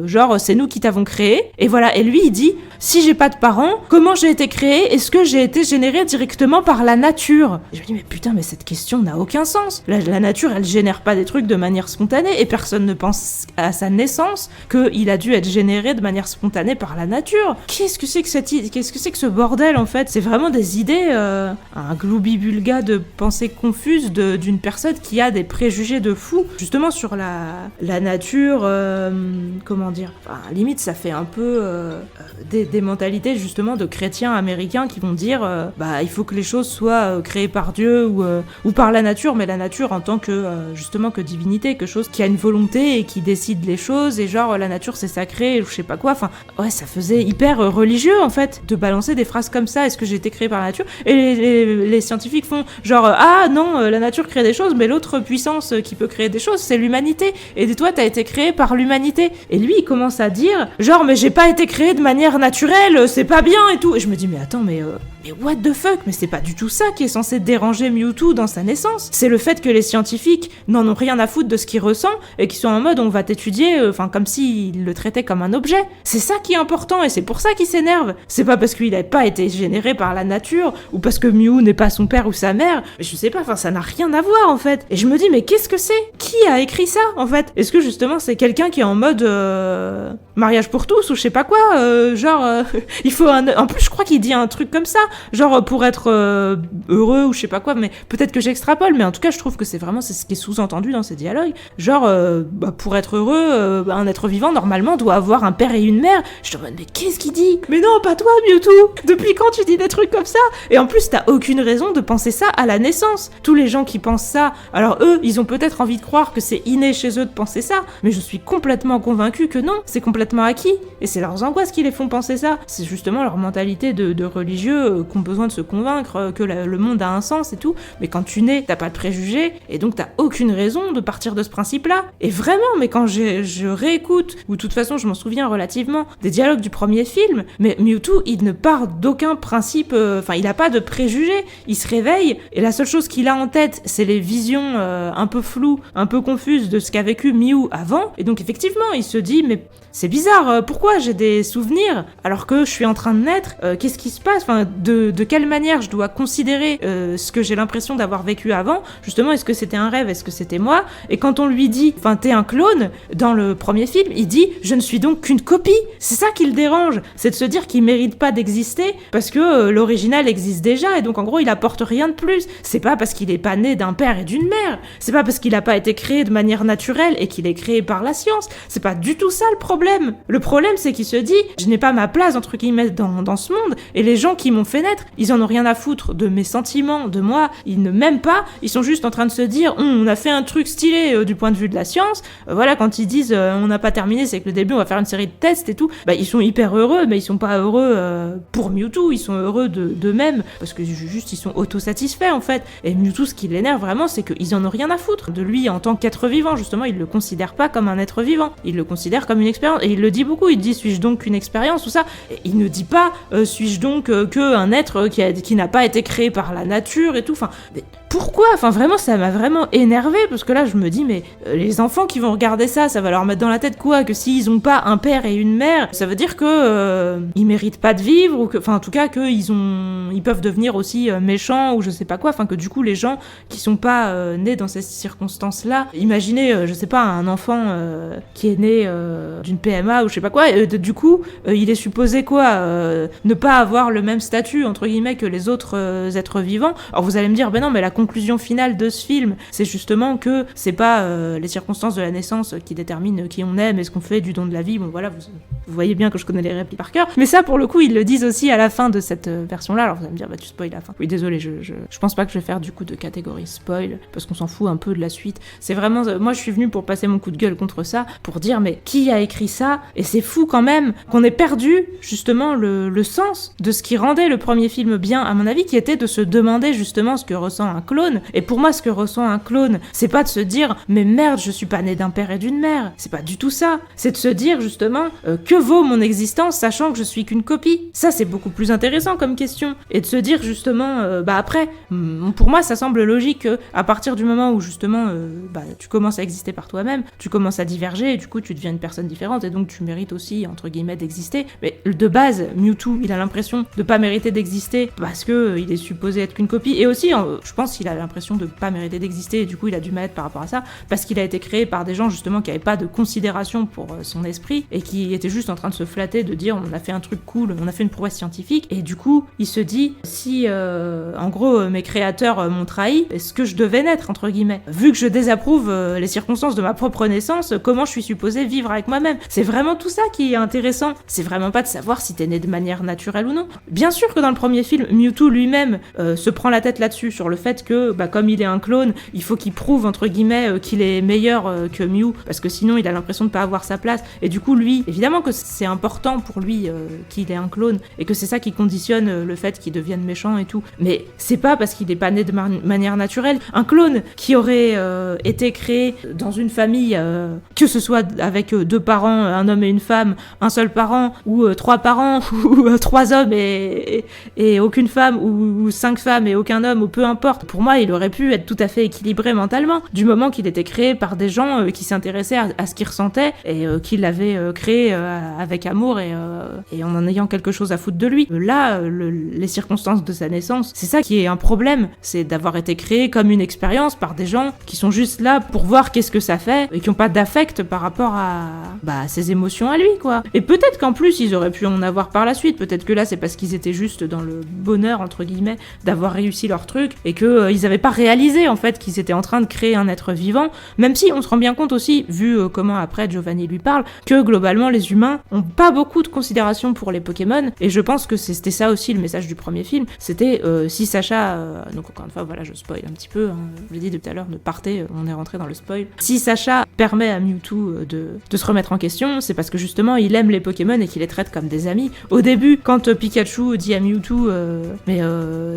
genre c'est nous qui t'avons créé et voilà, et lui il dit si j'ai pas de parents, comment j'ai été créé? Est-ce que j'ai été généré directement par la nature? Et je me dis mais putain mais cette question n'a aucun sens. La nature elle génère pas des trucs de manière spontanée et personne ne pense à sa naissance qu'il a dû être généré de manière spontanée par la nature. Qu'est-ce que c'est que ce bordel en fait? C'est vraiment des idées un gloubi-bulga de pensées confuses d'une personne qui a des préjugés de fou justement sur la nature, comment dire, enfin, limite ça fait un peu des mentalités justement de chrétiens américains qui vont dire il faut que les choses soient créées par Dieu ou par la nature, mais la nature en tant que justement que divinité, quelque chose qui a une volonté et qui décide les choses, et genre la nature c'est sacré ou je sais pas quoi. Enfin ouais, ça faisait hyper religieux en fait de balancer des phrases comme ça. Est-ce que j'ai été créé par la nature? Et les scientifiques font genre ah non la nature crée des choses mais l'autre puissance qui peut créer des choses c'est l'humanité, et toi t'as été créé par l'humanité. Et lui il commence à dire genre mais j'ai pas été créé de manière naturelle, c'est pas bien et tout. Et je me dis mais attends mais what the fuck, mais c'est pas du tout ça qui est censé déranger Mewtwo dans sa naissance. C'est le fait que les scientifiques n'en ont rien à foutre de ce qu'il ressent et qu'ils sont en mode on va t'étudier, comme s'ils le traitaient comme un objet. C'est ça qui est important et c'est pour ça qu'il s'énerve. C'est pas parce qu'il a pas été généré par la nature ou parce que Mew n'est pas son père ou sa mère. Je sais pas, ça n'a rien à voir en fait. Et je me dis mais qu'est-ce que c'est? Qui a écrit ça en fait? Est-ce que justement c'est quelqu'un qui est en mode mariage pour tous ou je sais pas quoi, il faut en plus je crois qu'il dit un truc comme ça, genre pour être heureux ou je sais pas quoi, mais peut-être que j'extrapole, mais en tout cas je trouve que c'est ce qui est sous-entendu dans ces dialogues, genre pour être heureux un être vivant normalement doit avoir un père et une mère. Je te demande mais qu'est-ce qu'il dit? Mais non pas toi Mewtwo, depuis quand tu dis des trucs comme ça? Et en plus t'as aucune raison de penser ça à la naissance. Tous les gens qui pensent ça, alors eux ils ont peut-être envie de croire que c'est inné chez eux de penser ça, mais je suis complètement convaincue que non, c'est complètement acquis, et c'est leurs angoisses qui les font penser ça. C'est justement leur mentalité de religieux qui ont besoin de se convaincre que le monde a un sens et tout, mais quand tu nais, t'as pas de préjugés, et donc t'as aucune raison de partir de ce principe-là. Et vraiment, mais quand je réécoute, ou de toute façon je m'en souviens relativement, des dialogues du premier film, mais Mewtwo, il ne part d'aucun principe, il a pas de préjugés, il se réveille, et la seule chose qu'il a en tête, c'est les visions un peu floues, un peu confuses de ce qu'a vécu Mew avant, et donc effectivement, il se dit, mais c'est bizarre, pourquoi j'ai des souvenirs alors que je suis en train de naître, qu'est-ce qui se passe, de quelle manière je dois considérer ce que j'ai l'impression d'avoir vécu avant, justement, est-ce que c'était un rêve, est-ce que c'était moi? Et quand on lui dit, t'es un clone, dans le premier film, il dit, je ne suis donc qu'une copie. C'est ça qui le dérange, c'est de se dire qu'il mérite pas d'exister parce que l'original existe déjà, et donc en gros il apporte rien de plus. C'est pas parce qu'il est pas né d'un père et d'une mère, c'est pas parce qu'il a pas été créé de manière naturelle et qu'il est créé par la science, c'est pas du tout ça le problème. Le problème c'est qu'il se dit, je n'ai pas ma place entre guillemets dans ce monde, et les gens qui m'ont fait naître, ils en ont rien à foutre de mes sentiments, de moi, ils ne m'aiment pas, ils sont juste en train de se dire, on a fait un truc stylé du point de vue de la science, voilà, quand ils disent on n'a pas terminé, c'est que le début on va faire une série de tests et tout, ils sont hyper heureux, mais ils sont pas heureux pour Mewtwo, ils sont heureux d'eux-mêmes, parce que juste ils sont autosatisfaits en fait. Et Mewtwo, ce qui l'énerve vraiment, c'est qu'ils en ont rien à foutre de lui en tant qu'être vivant, justement, ils le considèrent pas comme un être vivant, ils le considèrent comme une expérience, et il le dit beaucoup, il dit suis-je donc qu'une expérience ou ça, et il ne dit pas suis-je donc qu'un être qui n'a pas été créé par la nature et tout, pourquoi ? Enfin vraiment ça m'a vraiment énervé parce que là je me dis mais les enfants qui vont regarder ça va leur mettre dans la tête quoi ? Que s'ils ont pas un père et une mère, ça veut dire que ils méritent pas de vivre ou que, enfin en tout cas ils peuvent devenir aussi méchants ou je sais pas quoi, enfin que du coup les gens qui sont pas nés dans ces circonstances là, imaginez je sais pas un enfant qui est né d'une PMA ou je sais pas quoi, du coup il est supposé quoi ne pas avoir le même statut entre guillemets que les autres êtres vivants. Alors vous allez me dire ben non mais la conclusion finale de ce film c'est justement que c'est pas les circonstances de la naissance qui déterminent qui on est mais ce qu'on fait du don de la vie. Bon voilà, vous voyez bien que je connais les répliques par cœur, mais ça pour le coup ils le disent aussi à la fin de cette version là. Alors vous allez me dire bah tu spoil la fin. Oui désolé, je pense pas que je vais faire du coup de catégorie spoil parce qu'on s'en fout un peu de la suite. C'est vraiment moi je suis venue pour passer mon coup de gueule contre ça, pour dire mais qui a écrit ça? Et c'est fou quand même qu'on ait perdu justement le sens de ce qui rendait le premier film bien à mon avis, qui était de se demander justement ce que ressent un clone. Et pour moi ce que ressent un clone c'est pas de se dire mais merde je suis pas né d'un père et d'une mère, c'est pas du tout ça, c'est de se dire justement que vaut mon existence sachant que je suis qu'une copie. Ça c'est beaucoup plus intéressant comme question, et de se dire justement après pour moi ça semble logique que à partir du moment où justement tu commences à exister par toi-même, tu commences à diverger et du coup tu deviens une personne différente et donc tu mérites aussi entre guillemets d'exister. Mais de base Mewtwo il a l'impression de pas mériter d'exister parce que il est supposé être qu'une copie, et aussi je pense qu'il a l'impression de pas mériter d'exister et du coup il a du mal par rapport à ça parce qu'il a été créé par des gens justement qui avaient pas de considération pour son esprit et qui étaient juste en train de se flatter de dire on a fait un truc cool, on a fait une prouesse scientifique, et du coup il se dit si en gros mes créateurs m'ont trahi, est-ce que je devais naître entre guillemets, vu que je désapprouve les circonstances de ma propre naissance, comment je suis supposée vivre avec moi-même? C'est vraiment tout ça qui est intéressant, c'est vraiment pas de savoir si t'es né de manière naturelle ou non. Bien sûr que dans le premier film Mewtwo lui-même se prend la tête là-dessus sur le fait que comme il est un clone il faut qu'il prouve entre guillemets qu'il est meilleur que Mew parce que sinon il a l'impression de pas avoir sa place, et du coup lui évidemment que c'est important pour lui qu'il ait un clone et que c'est ça qui conditionne le fait qu'il devienne méchant et tout, mais c'est pas parce qu'il est pas né de manière naturelle. Un clone qui aurait été créé dans une famille que ce soit avec deux parents, un homme et une femme, un seul parent ou trois parents ou trois hommes et aucune femme ou cinq femmes et aucun homme ou peu importe, pour moi il aurait pu être tout à fait équilibré mentalement du moment qu'il était créé par des gens qui s'intéressaient à ce qu'il ressentait et qui l'avaient créé avec amour et en ayant quelque chose à foutre de lui. Là les circonstances de sa naissance, c'est ça qui est un problème, c'est d'avoir été créé comme une expérience par des gens qui sont juste là pour voir qu'est-ce que ça fait et qui ont pas d'affect par rapport à ses émotions à lui quoi. Et peut-être qu'en plus ils auraient pu en avoir par la suite, peut-être que là c'est parce qu'ils étaient juste dans le bonheur entre guillemets d'avoir réussi leur truc et que ils avaient pas réalisé en fait qu'ils étaient en train de créer un être vivant, même si on se rend bien compte aussi vu comment après Giovanni lui parle que globalement les humains ont pas beaucoup de considération pour les Pokémon, et je pense que c'était ça aussi le message du premier film, c'était si Sacha donc encore une fois voilà je spoil un petit peu je l'ai dit tout à l'heure, ne partez, on est rentré dans le spoil, si Sacha permet à Mewtwo de se remettre en question, c'est parce que justement il aime les Pokémon et qu'il les traite comme des amis. Au début quand Pikachu dit à Mewtwo mais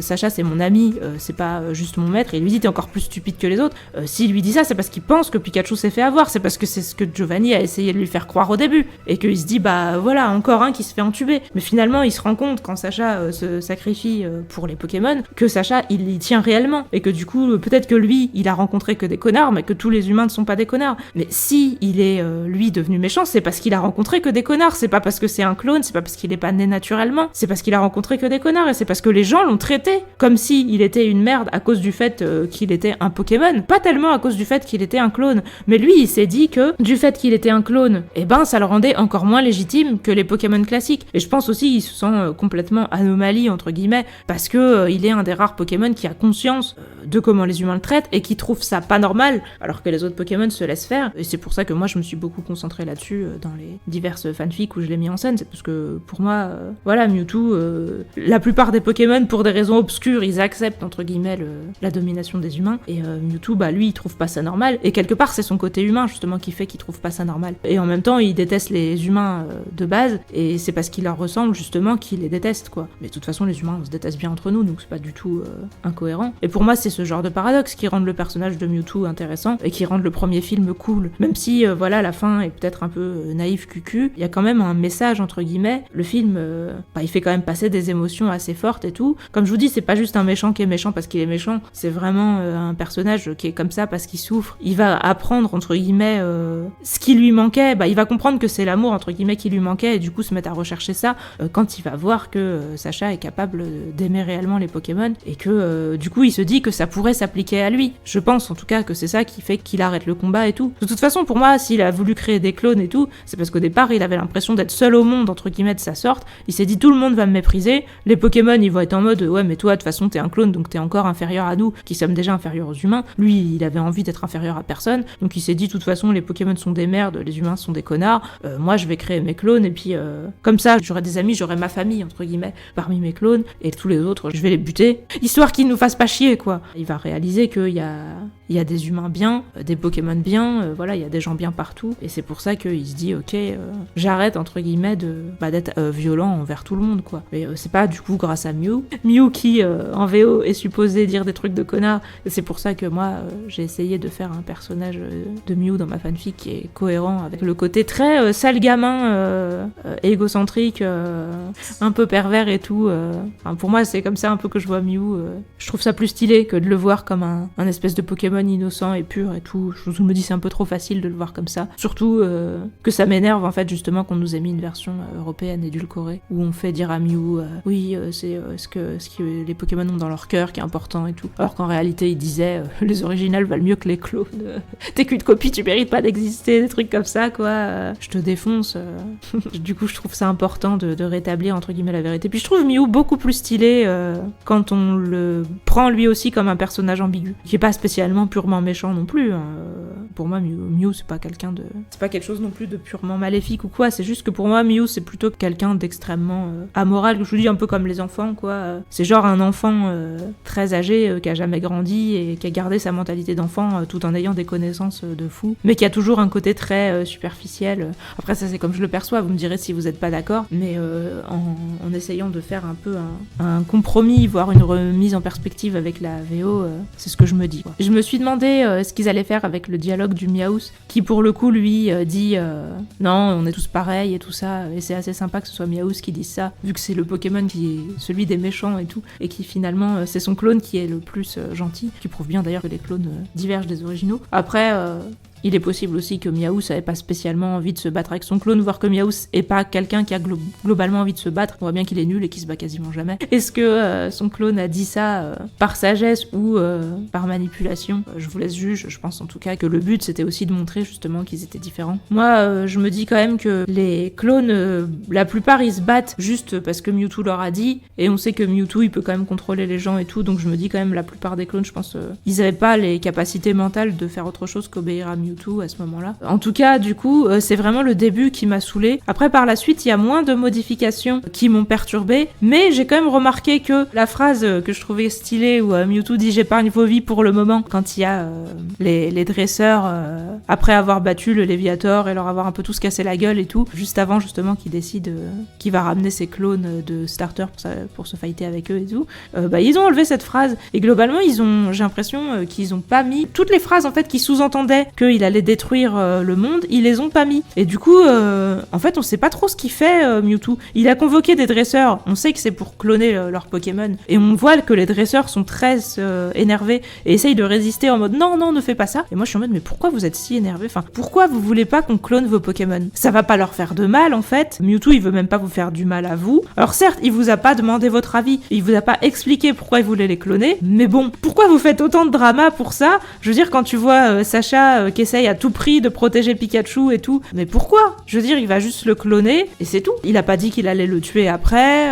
Sacha c'est mon ami, c'est pas juste mon maître, et il lui dit t'es encore plus stupide que les autres, s'il lui dit ça c'est parce qu'il pense que Pikachu s'est fait avoir, c'est parce que c'est ce que Giovanni a essayé de lui faire croire au début, et qu'il se dit voilà encore un qui se fait entuber, mais finalement il se rend compte quand Sacha se sacrifie pour les Pokémon que Sacha il y tient réellement, et que du coup peut-être que lui il a rencontré que des connards mais que tous les humains ne sont pas des connards, mais si il est lui devenu méchant c'est parce qu'il a rencontré que des connards, c'est pas parce que c'est un clone, c'est pas parce qu'il est pas né naturellement, c'est parce qu'il a rencontré que des connards, et c'est parce que les gens l'ont traité comme si il était une merde à cause du fait qu'il était un Pokémon, pas tellement à cause du fait qu'il était un clone, mais lui il s'est dit que du fait qu'il était un clone, ça le rendait encore moins légitime que les Pokémon classiques, et je pense aussi il se sent complètement anomalie entre guillemets parce que il est un des rares Pokémon qui a conscience de comment les humains le traitent et qui trouve ça pas normal alors que les autres Pokémon se laissent faire, et c'est pour ça que moi je me suis beaucoup concentrée là-dessus dans les diverses fanfics où je l'ai mis en scène, c'est parce que pour moi Mewtwo, la plupart des Pokémon pour des raisons obscures ils acceptent entre guillemets la domination des humains, et Mewtwo lui il trouve pas ça normal, et quelque part c'est son côté humain justement qui fait qu'il trouve pas ça normal, et en même temps il déteste les humains de base, et c'est parce qu'il leur ressemble justement qu'il les déteste quoi, mais de toute façon les humains on se déteste bien entre nous donc c'est pas du tout incohérent, et pour moi c'est ce genre de paradoxe qui rendent le personnage de Mewtwo intéressant et qui rendent le premier film cool, même si la fin est peut-être un peu naïf cucu, il y a quand même un message entre guillemets, le film il fait quand même passer des émotions assez fortes et tout, comme je vous dis c'est pas juste un méchant qui est méchant parce qu'il est méchant méchant, c'est vraiment un personnage qui est comme ça parce qu'il souffre. Il va apprendre, entre guillemets, ce qui lui manquait, il va comprendre que c'est l'amour, entre guillemets, qui lui manquait, et du coup se mettre à rechercher ça quand il va voir que Sacha est capable d'aimer réellement les Pokémon, et que du coup il se dit que ça pourrait s'appliquer à lui. Je pense en tout cas que c'est ça qui fait qu'il arrête le combat et tout. De toute façon, pour moi, s'il a voulu créer des clones et tout, c'est parce qu'au départ il avait l'impression d'être seul au monde, entre guillemets, de sa sorte. Il s'est dit tout le monde va me mépriser, les Pokémon ils vont être en mode ouais mais toi de toute façon t'es un clone donc t'es encore inférieur à nous qui sommes déjà inférieurs aux humains. Lui il avait envie d'être inférieur à personne, donc il s'est dit de toute façon les Pokémon sont des merdes, les humains sont des connards, moi je vais créer mes clones et puis comme ça j'aurai des amis, j'aurai ma famille entre guillemets parmi mes clones, et tous les autres je vais les buter, histoire qu'ils nous fassent pas chier quoi. Il va réaliser qu'il y a des humains bien, des Pokémon bien, voilà, il y a des gens bien partout, et c'est pour ça qu'il se dit ok, j'arrête entre guillemets d'être violent envers tout le monde quoi. Mais c'est pas du coup grâce à Mew qui en VO est supposé dire des trucs de connard, et c'est pour ça que moi j'ai essayé de faire un personnage de Mew dans ma fanfic qui est cohérent avec le côté très sale gamin, égocentrique, un peu pervers et tout. Enfin, pour moi c'est comme ça un peu que je vois Mew. Je trouve ça plus stylé que de le voir comme un espèce de Pokémon innocent et pur et tout. Je me dis c'est un peu trop facile de le voir comme ça. Surtout que ça m'énerve en fait justement qu'on nous ait mis une version européenne édulcorée où on fait dire à Mew oui c'est ce que les Pokémon ont dans leur cœur qui est important et tout. Alors qu'en réalité il disait les originales valent mieux que les clones. T'es qu'une copie, tu mérites pas d'exister, des trucs comme ça quoi. Je te défonce. Du coup je trouve ça important de rétablir entre guillemets la vérité. Puis je trouve Mew beaucoup plus stylé quand on le prend lui aussi comme un personnage ambigu, qui est pas spécialement purement méchant non plus. Pour moi Mew c'est pas c'est pas quelque chose non plus de purement maléfique ou quoi, c'est juste que pour moi Mew c'est plutôt quelqu'un d'extrêmement amoral, je vous dis un peu comme les enfants quoi. C'est genre un enfant très âgé qui a jamais grandi et qui a gardé sa mentalité d'enfant tout en ayant des connaissances de fou, mais qui a toujours un côté très superficiel. Après ça c'est comme je le perçois, vous me direz si vous êtes pas d'accord, mais en essayant de faire un peu un compromis, voire une remise en perspective avec la VO, c'est ce que je me dis quoi. Je me suis demandé ce qu'ils allaient faire avec le dialogue du Meowth, qui pour le coup lui dit non on est tous pareils et tout ça, et c'est assez sympa que ce soit Meowth qui dise ça, vu que c'est le Pokémon qui est celui des méchants et tout, et qui finalement c'est son clone qui est le plus gentil, qui prouve bien d'ailleurs que les clones divergent des originaux. Après il est possible aussi que Meowth avait pas spécialement envie de se battre avec son clone, voire que Meowth est pas quelqu'un qui a globalement envie de se battre. On voit bien qu'il est nul et qu'il se bat quasiment jamais. Est-ce que son clone a dit ça par sagesse ou par manipulation? Je vous laisse juger. Je pense en tout cas que le but c'était aussi de montrer justement qu'ils étaient différents. Moi je me dis quand même que les clones, la plupart ils se battent juste parce que Mewtwo leur a dit, et on sait que Mewtwo il peut quand même contrôler les gens et tout, donc je me dis quand même la plupart des clones, je pense ils avaient pas les capacités mentales de faire autre chose qu'obéir à Mewtwo à ce moment-là. En tout cas, du coup, c'est vraiment le début qui m'a saoulée. Après, par la suite, il y a moins de modifications qui m'ont perturbée, mais j'ai quand même remarqué que la phrase que je trouvais stylée où Mewtwo dit « j'épargne vos vies pour le moment » quand il y a les dresseurs, après avoir battu le Léviator et leur avoir un peu tous cassé la gueule et tout, juste avant justement qu'il décide qu'il va ramener ses clones de starter pour se fighter avec eux et tout, ils ont enlevé cette phrase, et globalement, j'ai l'impression qu'ils ont pas mis toutes les phrases en fait qui sous-entendaient qu'il allait détruire le monde, ils les ont pas mis. Et du coup, en fait, on sait pas trop ce qu'il fait, Mewtwo. Il a convoqué des dresseurs, on sait que c'est pour cloner leurs Pokémon, et on voit que les dresseurs sont très énervés et essayent de résister en mode non, ne fais pas ça. Et moi, je suis en mode, mais pourquoi vous êtes si énervés? Enfin, pourquoi vous voulez pas qu'on clone vos Pokémon? Ça va pas leur faire de mal, en fait. Mewtwo, il veut même pas vous faire du mal à vous. Alors certes, il vous a pas demandé votre avis, il vous a pas expliqué pourquoi il voulait les cloner, mais bon, pourquoi vous faites autant de drama pour ça? Je veux dire, quand tu vois Sacha qui essaye à tout prix de protéger Pikachu et tout, mais pourquoi? Je veux dire, il va juste le cloner et c'est tout. Il a pas dit qu'il allait le tuer après.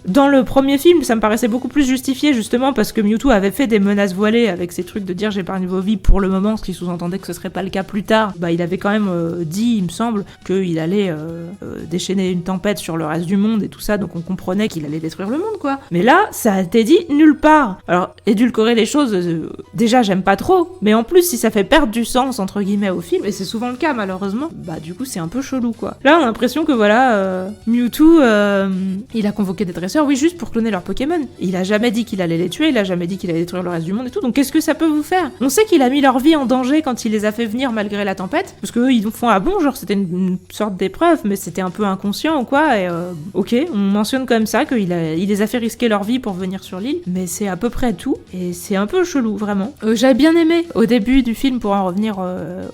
Dans le premier film, ça me paraissait beaucoup plus justifié justement parce que Mewtwo avait fait des menaces voilées avec ses trucs de dire j'épargne vos vies pour le moment, ce qui sous-entendait que ce serait pas le cas plus tard. Il avait quand même dit, il me semble, qu'il allait déchaîner une tempête sur le reste du monde et tout ça, donc on comprenait qu'il allait détruire le monde quoi. Mais là, ça a été dit nulle part. Alors, édulcorer les choses, déjà j'aime pas trop, mais en plus si ça fait perdre du sens entre guillemets au film, et c'est souvent le cas malheureusement, bah du coup c'est un peu chelou quoi. Là on a l'impression que voilà, Mewtwo, il a convoqué des dresseurs, oui, juste pour cloner leurs Pokémon. Il a jamais dit qu'il allait les tuer, il a jamais dit qu'il allait détruire le reste du monde et tout, donc qu'est-ce que ça peut vous faire? On sait qu'il a mis leur vie en danger quand il les a fait venir malgré la tempête, parce qu'eux ils font ah bon, genre c'était une sorte d'épreuve, mais c'était un peu inconscient ou quoi, et ok, on mentionne comme ça qu'il les a fait risquer leur vie pour venir sur l'île, mais c'est à peu près tout, et c'est un peu chelou vraiment. J'avais bien aimé au début du film, pour en revenir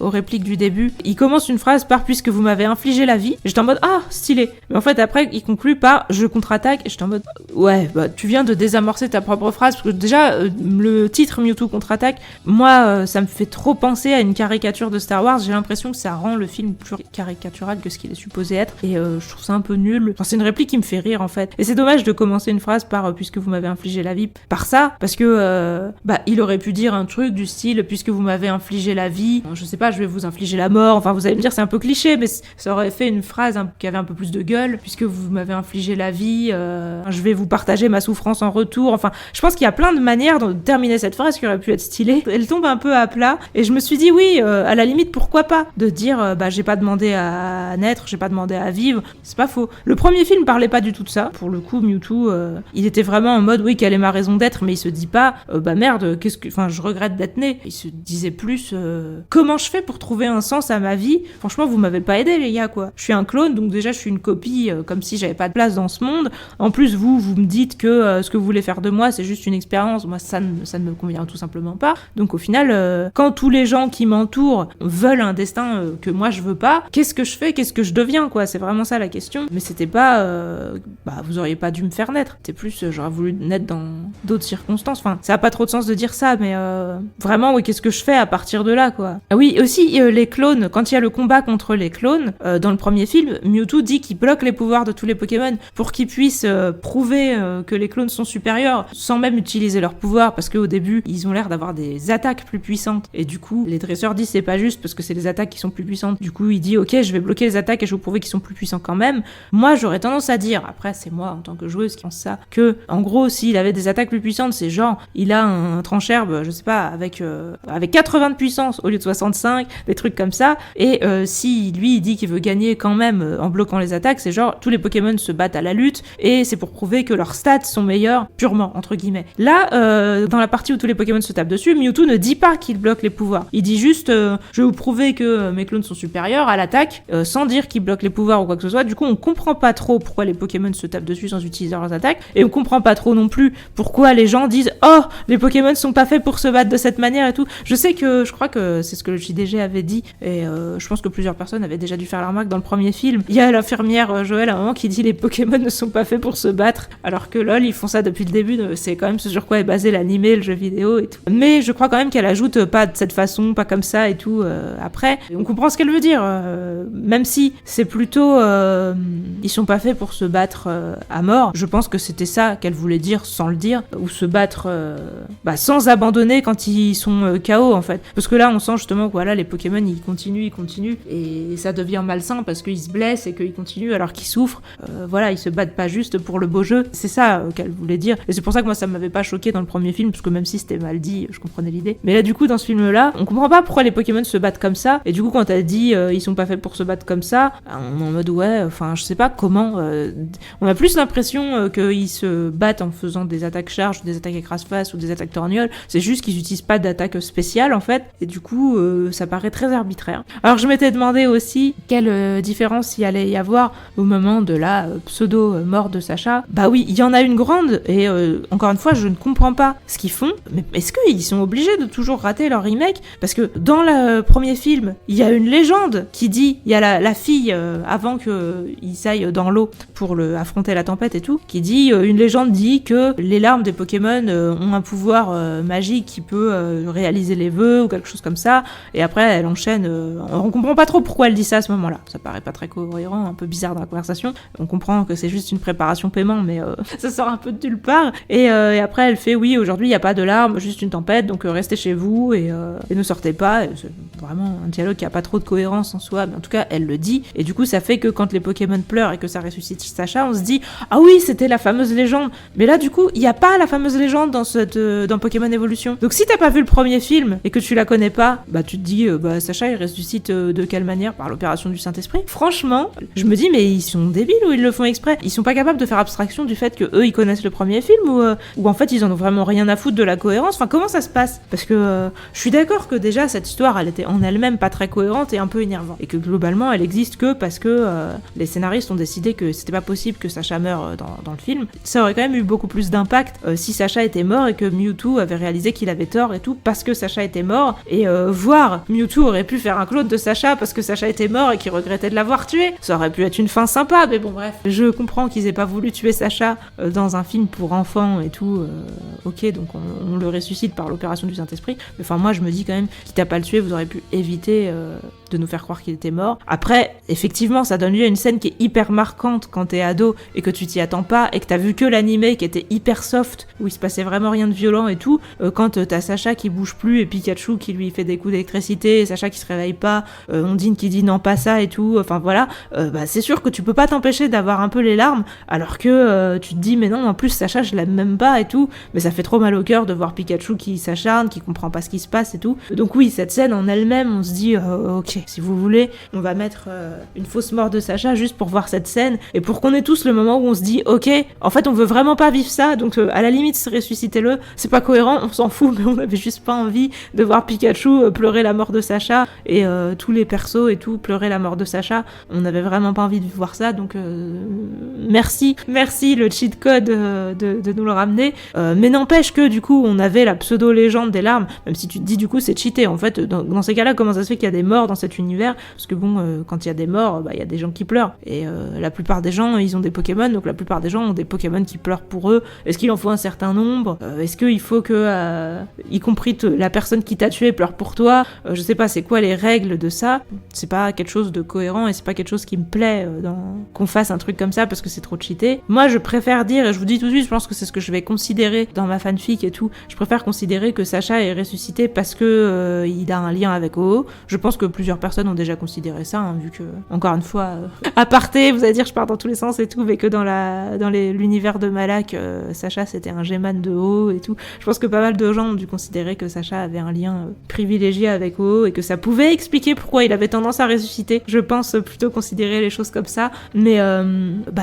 aux répliques du début, il commence une phrase par puisque vous m'avez infligé la vie, et j'étais en mode ah stylé, mais en fait après il conclut par je contre-attaque, et j'étais en mode ouais bah tu viens de désamorcer ta propre phrase, parce que déjà le titre Mewtwo contre-attaque, moi ça me fait trop penser à une caricature de Star Wars, j'ai l'impression que ça rend le film plus caricatural que ce qu'il est supposé être, et je trouve ça un peu nul, enfin, c'est une réplique qui me fait rire en fait, et c'est dommage de commencer une phrase par puisque vous m'avez infligé la vie, par ça, parce que bah il aurait pu dire un truc du style puisque vous m'avez infligé la vie, je sais pas, je vais vous infliger la mort, enfin vous allez me dire c'est un peu cliché, mais ça aurait fait une phrase qui avait un peu plus de gueule, puisque vous m'avez infligé la vie, je vais vous partager ma souffrance en retour, enfin je pense qu'il y a plein de manières de terminer cette phrase qui aurait pu être stylée, elle tombe un peu à plat, et je me suis dit oui, à la limite pourquoi pas, de dire bah j'ai pas demandé à naître, j'ai pas demandé à vivre, c'est pas faux. Le premier film parlait pas du tout de ça, pour le coup Mewtwo, il était vraiment en mode oui quelle est ma raison d'être, mais il se dit pas bah merde, enfin je regrette d'être né, il se disait plus comment je fais pour trouver un sens à ma vie, franchement vous m'avez pas aidé les gars quoi, je suis un clone donc déjà je suis une copie, comme si j'avais pas de place dans ce monde, en plus vous me dites que ce que vous voulez faire de moi c'est juste une expérience, moi ça ne me convient tout simplement pas, donc au final quand tous les gens qui m'entourent veulent un destin que moi je veux pas, qu'est-ce que je fais, qu'est-ce que je deviens quoi, c'est vraiment ça la question, mais c'était pas bah vous auriez pas dû me faire naître, c'était plus j'aurais voulu naître dans d'autres circonstances, enfin ça a pas trop de sens de dire ça, mais vraiment oui qu'est-ce que je fais à partir de là quoi. Ah oui aussi les clones, quand il y a le combat contre les clones dans le premier film, Mewtwo dit qu'il bloque les pouvoirs de tous les Pokémon pour qu'ils puissent prouver que les clones sont supérieurs sans même utiliser leurs pouvoirs, parce qu'au début ils ont l'air d'avoir des attaques plus puissantes, et du coup les dresseurs disent c'est pas juste parce que c'est les attaques qui sont plus puissantes, du coup il dit ok je vais bloquer les attaques et je vais vous prouver qu'ils sont plus puissants quand même. Moi j'aurais tendance à dire, après c'est moi en tant que joueuse qui pense ça, que en gros s'il avait des attaques plus puissantes, c'est genre il a un tranche-herbe, je sais pas, avec 80 de puissance au lieu de 65, des trucs comme ça, et si lui il dit qu'il veut gagner quand même en bloquant les attaques, c'est genre tous les Pokémon se battent à la lutte et c'est pour prouver que leurs stats sont meilleurs purement entre guillemets. Là dans la partie où tous les Pokémon se tapent dessus, Mewtwo ne dit pas qu'il bloque les pouvoirs, il dit juste je vais vous prouver que mes clones sont supérieurs à l'attaque, sans dire qu'il bloque les pouvoirs ou quoi que ce soit. Du coup on comprend pas trop pourquoi les Pokémon se tapent dessus sans utiliser leurs attaques, et on comprend pas trop non plus pourquoi les gens disent oh les Pokémon sont pas faits pour se battre de cette manière et tout. Je crois que c'est ce que le JDG avait dit, et je pense que plusieurs personnes avaient déjà dû faire la remarque dans le premier film. Il y a l'infirmière Joël à un moment qui dit les Pokémon ne sont pas faits pour se battre, alors que lol ils font ça depuis le début, c'est quand même ce sur quoi est basé l'animé, le jeu vidéo et tout. Mais je crois quand même qu'elle ajoute pas de cette façon, pas comme ça et tout après. Et on comprend ce qu'elle veut dire, même si c'est plutôt ils sont pas faits pour se battre à mort. Je pense que c'était ça qu'elle voulait dire sans le dire, ou se battre sans abandonner quand ils sont KO en fait. Parce que là on sent justement que voilà les Pokémon ils continuent et ça devient malsain parce qu'ils se blessent et qu'ils continuent alors qu'ils souffrent. Voilà, ils se battent pas juste pour le beau jeu. C'est ça qu'elle voulait dire. Et c'est pour ça que moi ça m'avait pas choqué dans le premier film, parce que même si c'était mal dit, je comprenais l'idée. Mais là du coup dans ce film là, on comprend pas pourquoi les Pokémon se battent comme ça. Et du coup quand elle dit ils sont pas faits pour se battre comme ça, on est en mode ouais, enfin je sais pas comment. On a plus l'impression qu'ils se battent en faisant des attaques charges, des attaques écrase-face ou des attaques torgnoles. C'est juste qu'ils utilisent pas d'attaque spéciale en fait. Et du coup ça paraît très arbitraire. Alors je m'étais demandé aussi quelle différence il allait y avoir au moment de la pseudo-mort de Sacha. Bah oui, il y en a une grande, et encore une fois, je ne comprends pas ce qu'ils font, mais est-ce qu'ils sont obligés de toujours rater leur remake? Parce que dans le premier film, il y a une légende qui dit, il y a la fille, avant qu'ils aillent dans l'eau pour affronter la tempête et tout, qui dit, une légende dit que les larmes des Pokémon ont un pouvoir magique qui peut réaliser les vœux ou quelque chose comme ça, et après elle enchaîne, on comprend pas trop pourquoi elle dit ça à ce moment-là, ça paraît pas très cohérent, un peu bizarre dans la conversation, on comprend que c'est juste une préparation paiement, mais ça sort un peu de nulle part, et après elle fait oui, aujourd'hui il n'y a pas de larmes, juste une tempête, donc restez chez vous et ne sortez pas, et c'est vraiment un dialogue qui a pas trop de cohérence en soi, mais en tout cas elle le dit, et du coup ça fait que quand les Pokémon pleurent et que ça ressuscite Sacha, on se dit ah oui c'était la fameuse légende, mais là du coup il n'y a pas la fameuse légende dans Pokémon Evolution, donc si t'as pas vu le premier film et que tu la connais pas, bah tu te dis Sacha il ressuscite de quelle manière? Par l'opération du Saint-Esprit. Franchement, je me dis mais ils sont débiles ou ils le font exprès? Ils sont pas capables de faire abstraction du fait que eux ils connaissent le premier film ou en fait ils en ont vraiment rien à foutre de la cohérence. Enfin, comment ça se passe? Parce que je suis d'accord que déjà cette histoire elle était en elle-même pas très cohérente et un peu énervante et que globalement elle existe que parce que les scénaristes ont décidé que c'était pas possible que Sacha meure dans le film. Ça aurait quand même eu beaucoup plus d'impact si Sacha était mort et que Mewtwo avait réalisé qu'il avait tort et tout parce que Sacha était mort et voir Mewtwo aurait pu faire un clone de Sacha parce que Sacha était mort et qu'il regrettait de l'avoir tué. Ça aurait pu être une fin sympa, mais bon bref. Je comprends qu'ils aient pas voulu tuer Sacha dans un film pour enfants et tout. Ok, donc on le ressuscite par l'opération du Saint-Esprit. Mais enfin moi je me dis quand même, quitte à pas le tuer, vous aurez pu éviter de nous faire croire qu'il était mort. Après, effectivement, ça donne lieu à une scène qui est hyper marquante quand t'es ado et que tu t'y attends pas et que t'as vu que l'animé qui était hyper soft, où il se passait vraiment rien de violent et tout, quand t'as Sacha qui bouge plus et Pikachu qui lui fait des coups d'électricité, et Sacha qui se réveille pas, Ondine qui dit non pas ça et tout, enfin voilà, c'est sûr que tu peux pas t'empêcher d'avoir un peu les larmes, alors que tu te dis mais non, en plus Sacha je l'aime même pas et tout, mais ça fait trop mal au cœur de voir Pikachu qui s'acharne, qui comprend pas ce qui se passe et tout. Donc oui, cette scène en elle-même, on se dit ok, si vous voulez, on va mettre une fausse mort de Sacha juste pour voir cette scène et pour qu'on ait tous le moment où on se dit ok, en fait on veut vraiment pas vivre ça, donc à la limite ressuscitez-le, c'est pas cohérent, on s'en fout, mais on avait juste pas envie de voir Pikachu pleurer la mort de Sacha et tous les persos et tout pleurer la mort de Sacha, on avait vraiment pas envie de voir ça, donc merci le cheat code de nous le ramener, mais n'empêche que du coup on avait la pseudo-légende des larmes, même si tu te dis du coup c'est cheaté, en fait dans ces cas-là comment ça se fait qu'il y a des morts dans cet univers, parce que bon quand il y a des morts, il y a des gens qui pleurent, et la plupart des gens ils ont des Pokémon, donc la plupart des gens ont des Pokémon qui pleurent pour eux. Est-ce qu'il en faut un certain nombre? Est-ce qu'il faut que y compris la personne qui t'a tué pleure pour toi? Je sais pas, c'est quoi les règles de ça? C'est pas quelque chose de cohérent et c'est pas quelque chose qui me plaît qu'on fasse un truc comme ça parce que c'est trop cheaté. Moi je préfère dire, et je vous dis tout de suite, je pense que c'est ce que je vais considérer dans ma fanfic et tout, je préfère considérer que Sacha est ressuscité parce que il a un lien avec OO. Je pense que plusieurs personnes ont déjà considéré ça, hein, vu que, encore une fois, aparté, vous allez dire je pars dans tous les sens et tout, mais que dans l'univers de Malak, Sacha c'était un G-Man de OO et tout. Je pense que pas mal de gens ont dû considérer que Sacha avait un lien privilégié avec OO et que ça pouvait expliquer pourquoi il avait tendance à ressusciter. Je pense plutôt considérer les choses comme ça, mais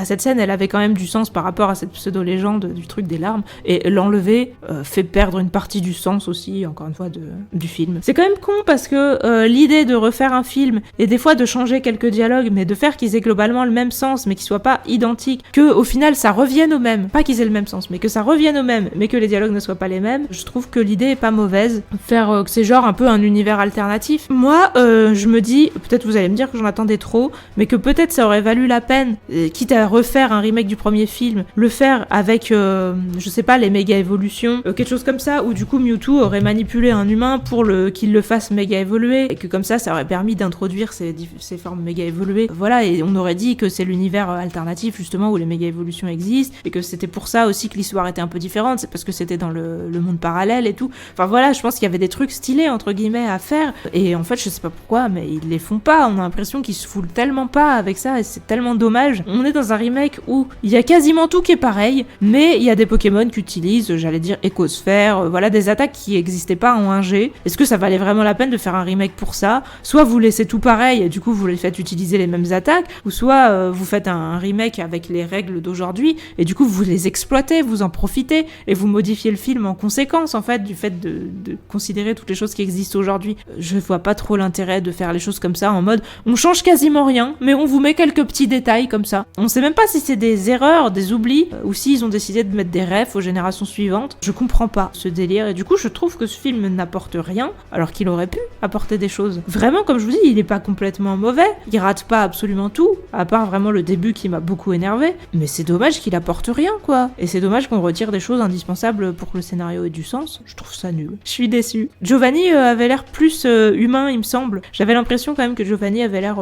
cette scène elle avait quand même du sens par rapport à cette pseudo-légende du truc des larmes, et l'enlever fait perdre une partie du sens aussi, encore une fois, du film. C'est quand même con parce que l'idée de refaire un film et des fois de changer quelques dialogues, mais de faire qu'ils aient globalement le même sens mais qu'ils soient pas identiques, que au final ça revienne au même, pas qu'ils aient le même sens mais que ça revienne au même, mais que les dialogues ne soient pas les mêmes, je trouve que l'idée est pas mauvaise. Faire que c'est genre un peu un univers alternatif, moi je me dis, peut-être vous allez me dire que j'en attendais trop, mais que peut-être ça aurait valu la peine, quitte à refaire un remake du premier film, le faire avec je sais pas, les méga évolutions, quelque chose comme ça, où du coup Mewtwo aurait manipulé un humain pour qu'il le fasse méga évoluer, et que comme ça aurait permis d'introduire ces formes méga évoluées, voilà, et on aurait dit que c'est l'univers alternatif justement où les méga évolutions existent, et que c'était pour ça aussi que l'histoire était un peu différente, c'est parce que c'était dans le monde parallèle et tout, enfin voilà, je pense qu'il y avait des trucs stylés entre guillemets à faire, et en fait je sais pas pourquoi, mais ils les font pas, on a l'impression qu'ils se foulent tellement pas avec ça, et c'est tellement dommage. On est dans un remake où il y a quasiment tout qui est pareil, mais il y a des Pokémon qui utilisent, j'allais dire, Écosphère, voilà, des attaques qui existaient pas en 1G. Est-ce que ça valait vraiment la peine de faire un remake pour ça? Soit vous laissez tout pareil et du coup vous les faites utiliser les mêmes attaques, ou soit vous faites un remake avec les règles d'aujourd'hui et du coup vous les exploitez, vous en profitez et vous modifiez le film en conséquence en fait du fait de considérer toutes les choses qui existent aujourd'hui. Je vois pas trop l'intérêt de faire les choses comme ça en mode on change quasiment rien mais on vous met quelques petits détails comme ça. On sait même pas si c'est des erreurs, des oublis ou s'ils ont décidé de mettre des refs aux générations suivantes. Je comprends pas ce délire et du coup je trouve que ce film n'apporte rien alors qu'il aurait pu apporter des choses. Vraiment, comme je vous dis, il est pas complètement mauvais, il rate pas absolument tout, à part vraiment le début qui m'a beaucoup énervé, mais c'est dommage qu'il apporte rien quoi. Et c'est dommage qu'on retire des choses indispensables pour que le scénario ait du sens. Je trouve ça nul. Je suis déçue. Giovanni avait l'air plus humain, il me semble. J'avais l'impression quand même que Giovanni avait l'air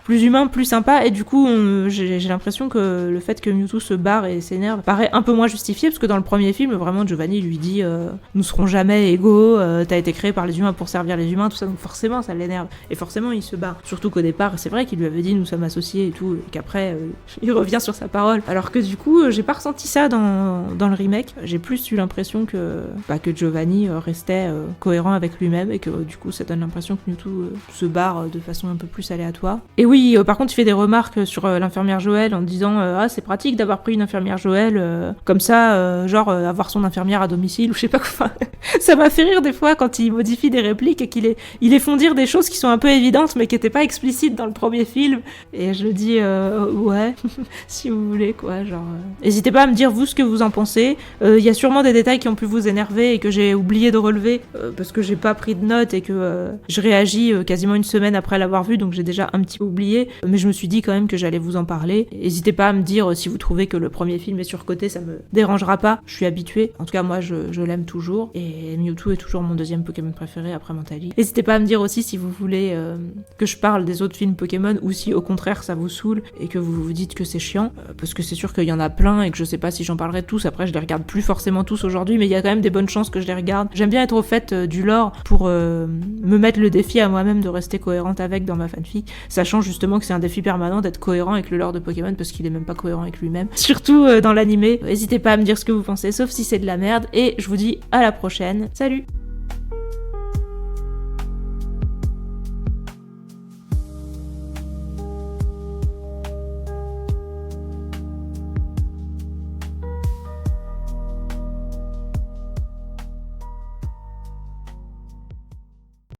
plus humain, plus sympa, et du coup j'ai l'impression que le fait que Mewtwo se barre et s'énerve paraît un peu moins justifié, parce que dans le premier film, vraiment Giovanni lui dit nous serons jamais égaux, t'as été créé par les humains pour servir les humains, tout ça, donc forcément ça l'énerve. et forcément il se barre. Surtout qu'au départ, c'est vrai qu'il lui avait dit nous sommes associés et tout, et qu'après il revient sur sa parole. Alors que du coup, j'ai pas ressenti ça dans le remake. J'ai plus eu l'impression que Giovanni restait cohérent avec lui-même et que du coup ça donne l'impression que Mewtwo se barre de façon un peu plus aléatoire. Et oui, par contre, il fait des remarques sur l'infirmière Joël en disant ah c'est pratique d'avoir pris une infirmière Joël comme ça, avoir son infirmière à domicile ou je sais pas quoi. Ça m'a fait rire des fois quand il modifie des répliques et qu'il les font dire des choses qui sont un peu évidentes mais qui étaient pas explicites dans le premier film. Et je dis ouais, si vous voulez quoi, genre. N'hésitez pas à me dire vous ce que vous en pensez. Il y a sûrement des détails qui ont pu vous énerver et que j'ai oublié de relever parce que j'ai pas pris de notes et que je réagis quasiment une semaine après l'avoir vu, donc j'ai déjà un petit peu oublié. Mais je me suis dit quand même que j'allais vous en parler. N'hésitez pas à me dire si vous trouvez que le premier film est surcoté, ça me dérangera pas. Je suis habituée. En tout cas, moi, je l'aime toujours. Et Mewtwo est toujours mon deuxième Pokémon préféré après Mentally. N'hésitez pas à me dire aussi si vous voulez que je parle des autres films Pokémon ou si au contraire ça vous saoule et que vous vous dites que c'est chiant. Parce que c'est sûr qu'il y en a plein et que je sais pas si j'en parlerai tous. Après, je les regarde plus forcément tous aujourd'hui, mais il y a quand même des bonnes chances que je les regarde. J'aime bien être au fait du lore pour me mettre le défi à moi-même de rester cohérente avec dans ma fanfic, sachant justement que c'est un défi permanent d'être cohérent avec le lore de Pokémon parce qu'il est même pas cohérent avec lui-même. Surtout dans l'animé. N'hésitez pas à me dire ce que vous pensez, sauf si c'est de la merde. Et je vous dis à la prochaine. Salut!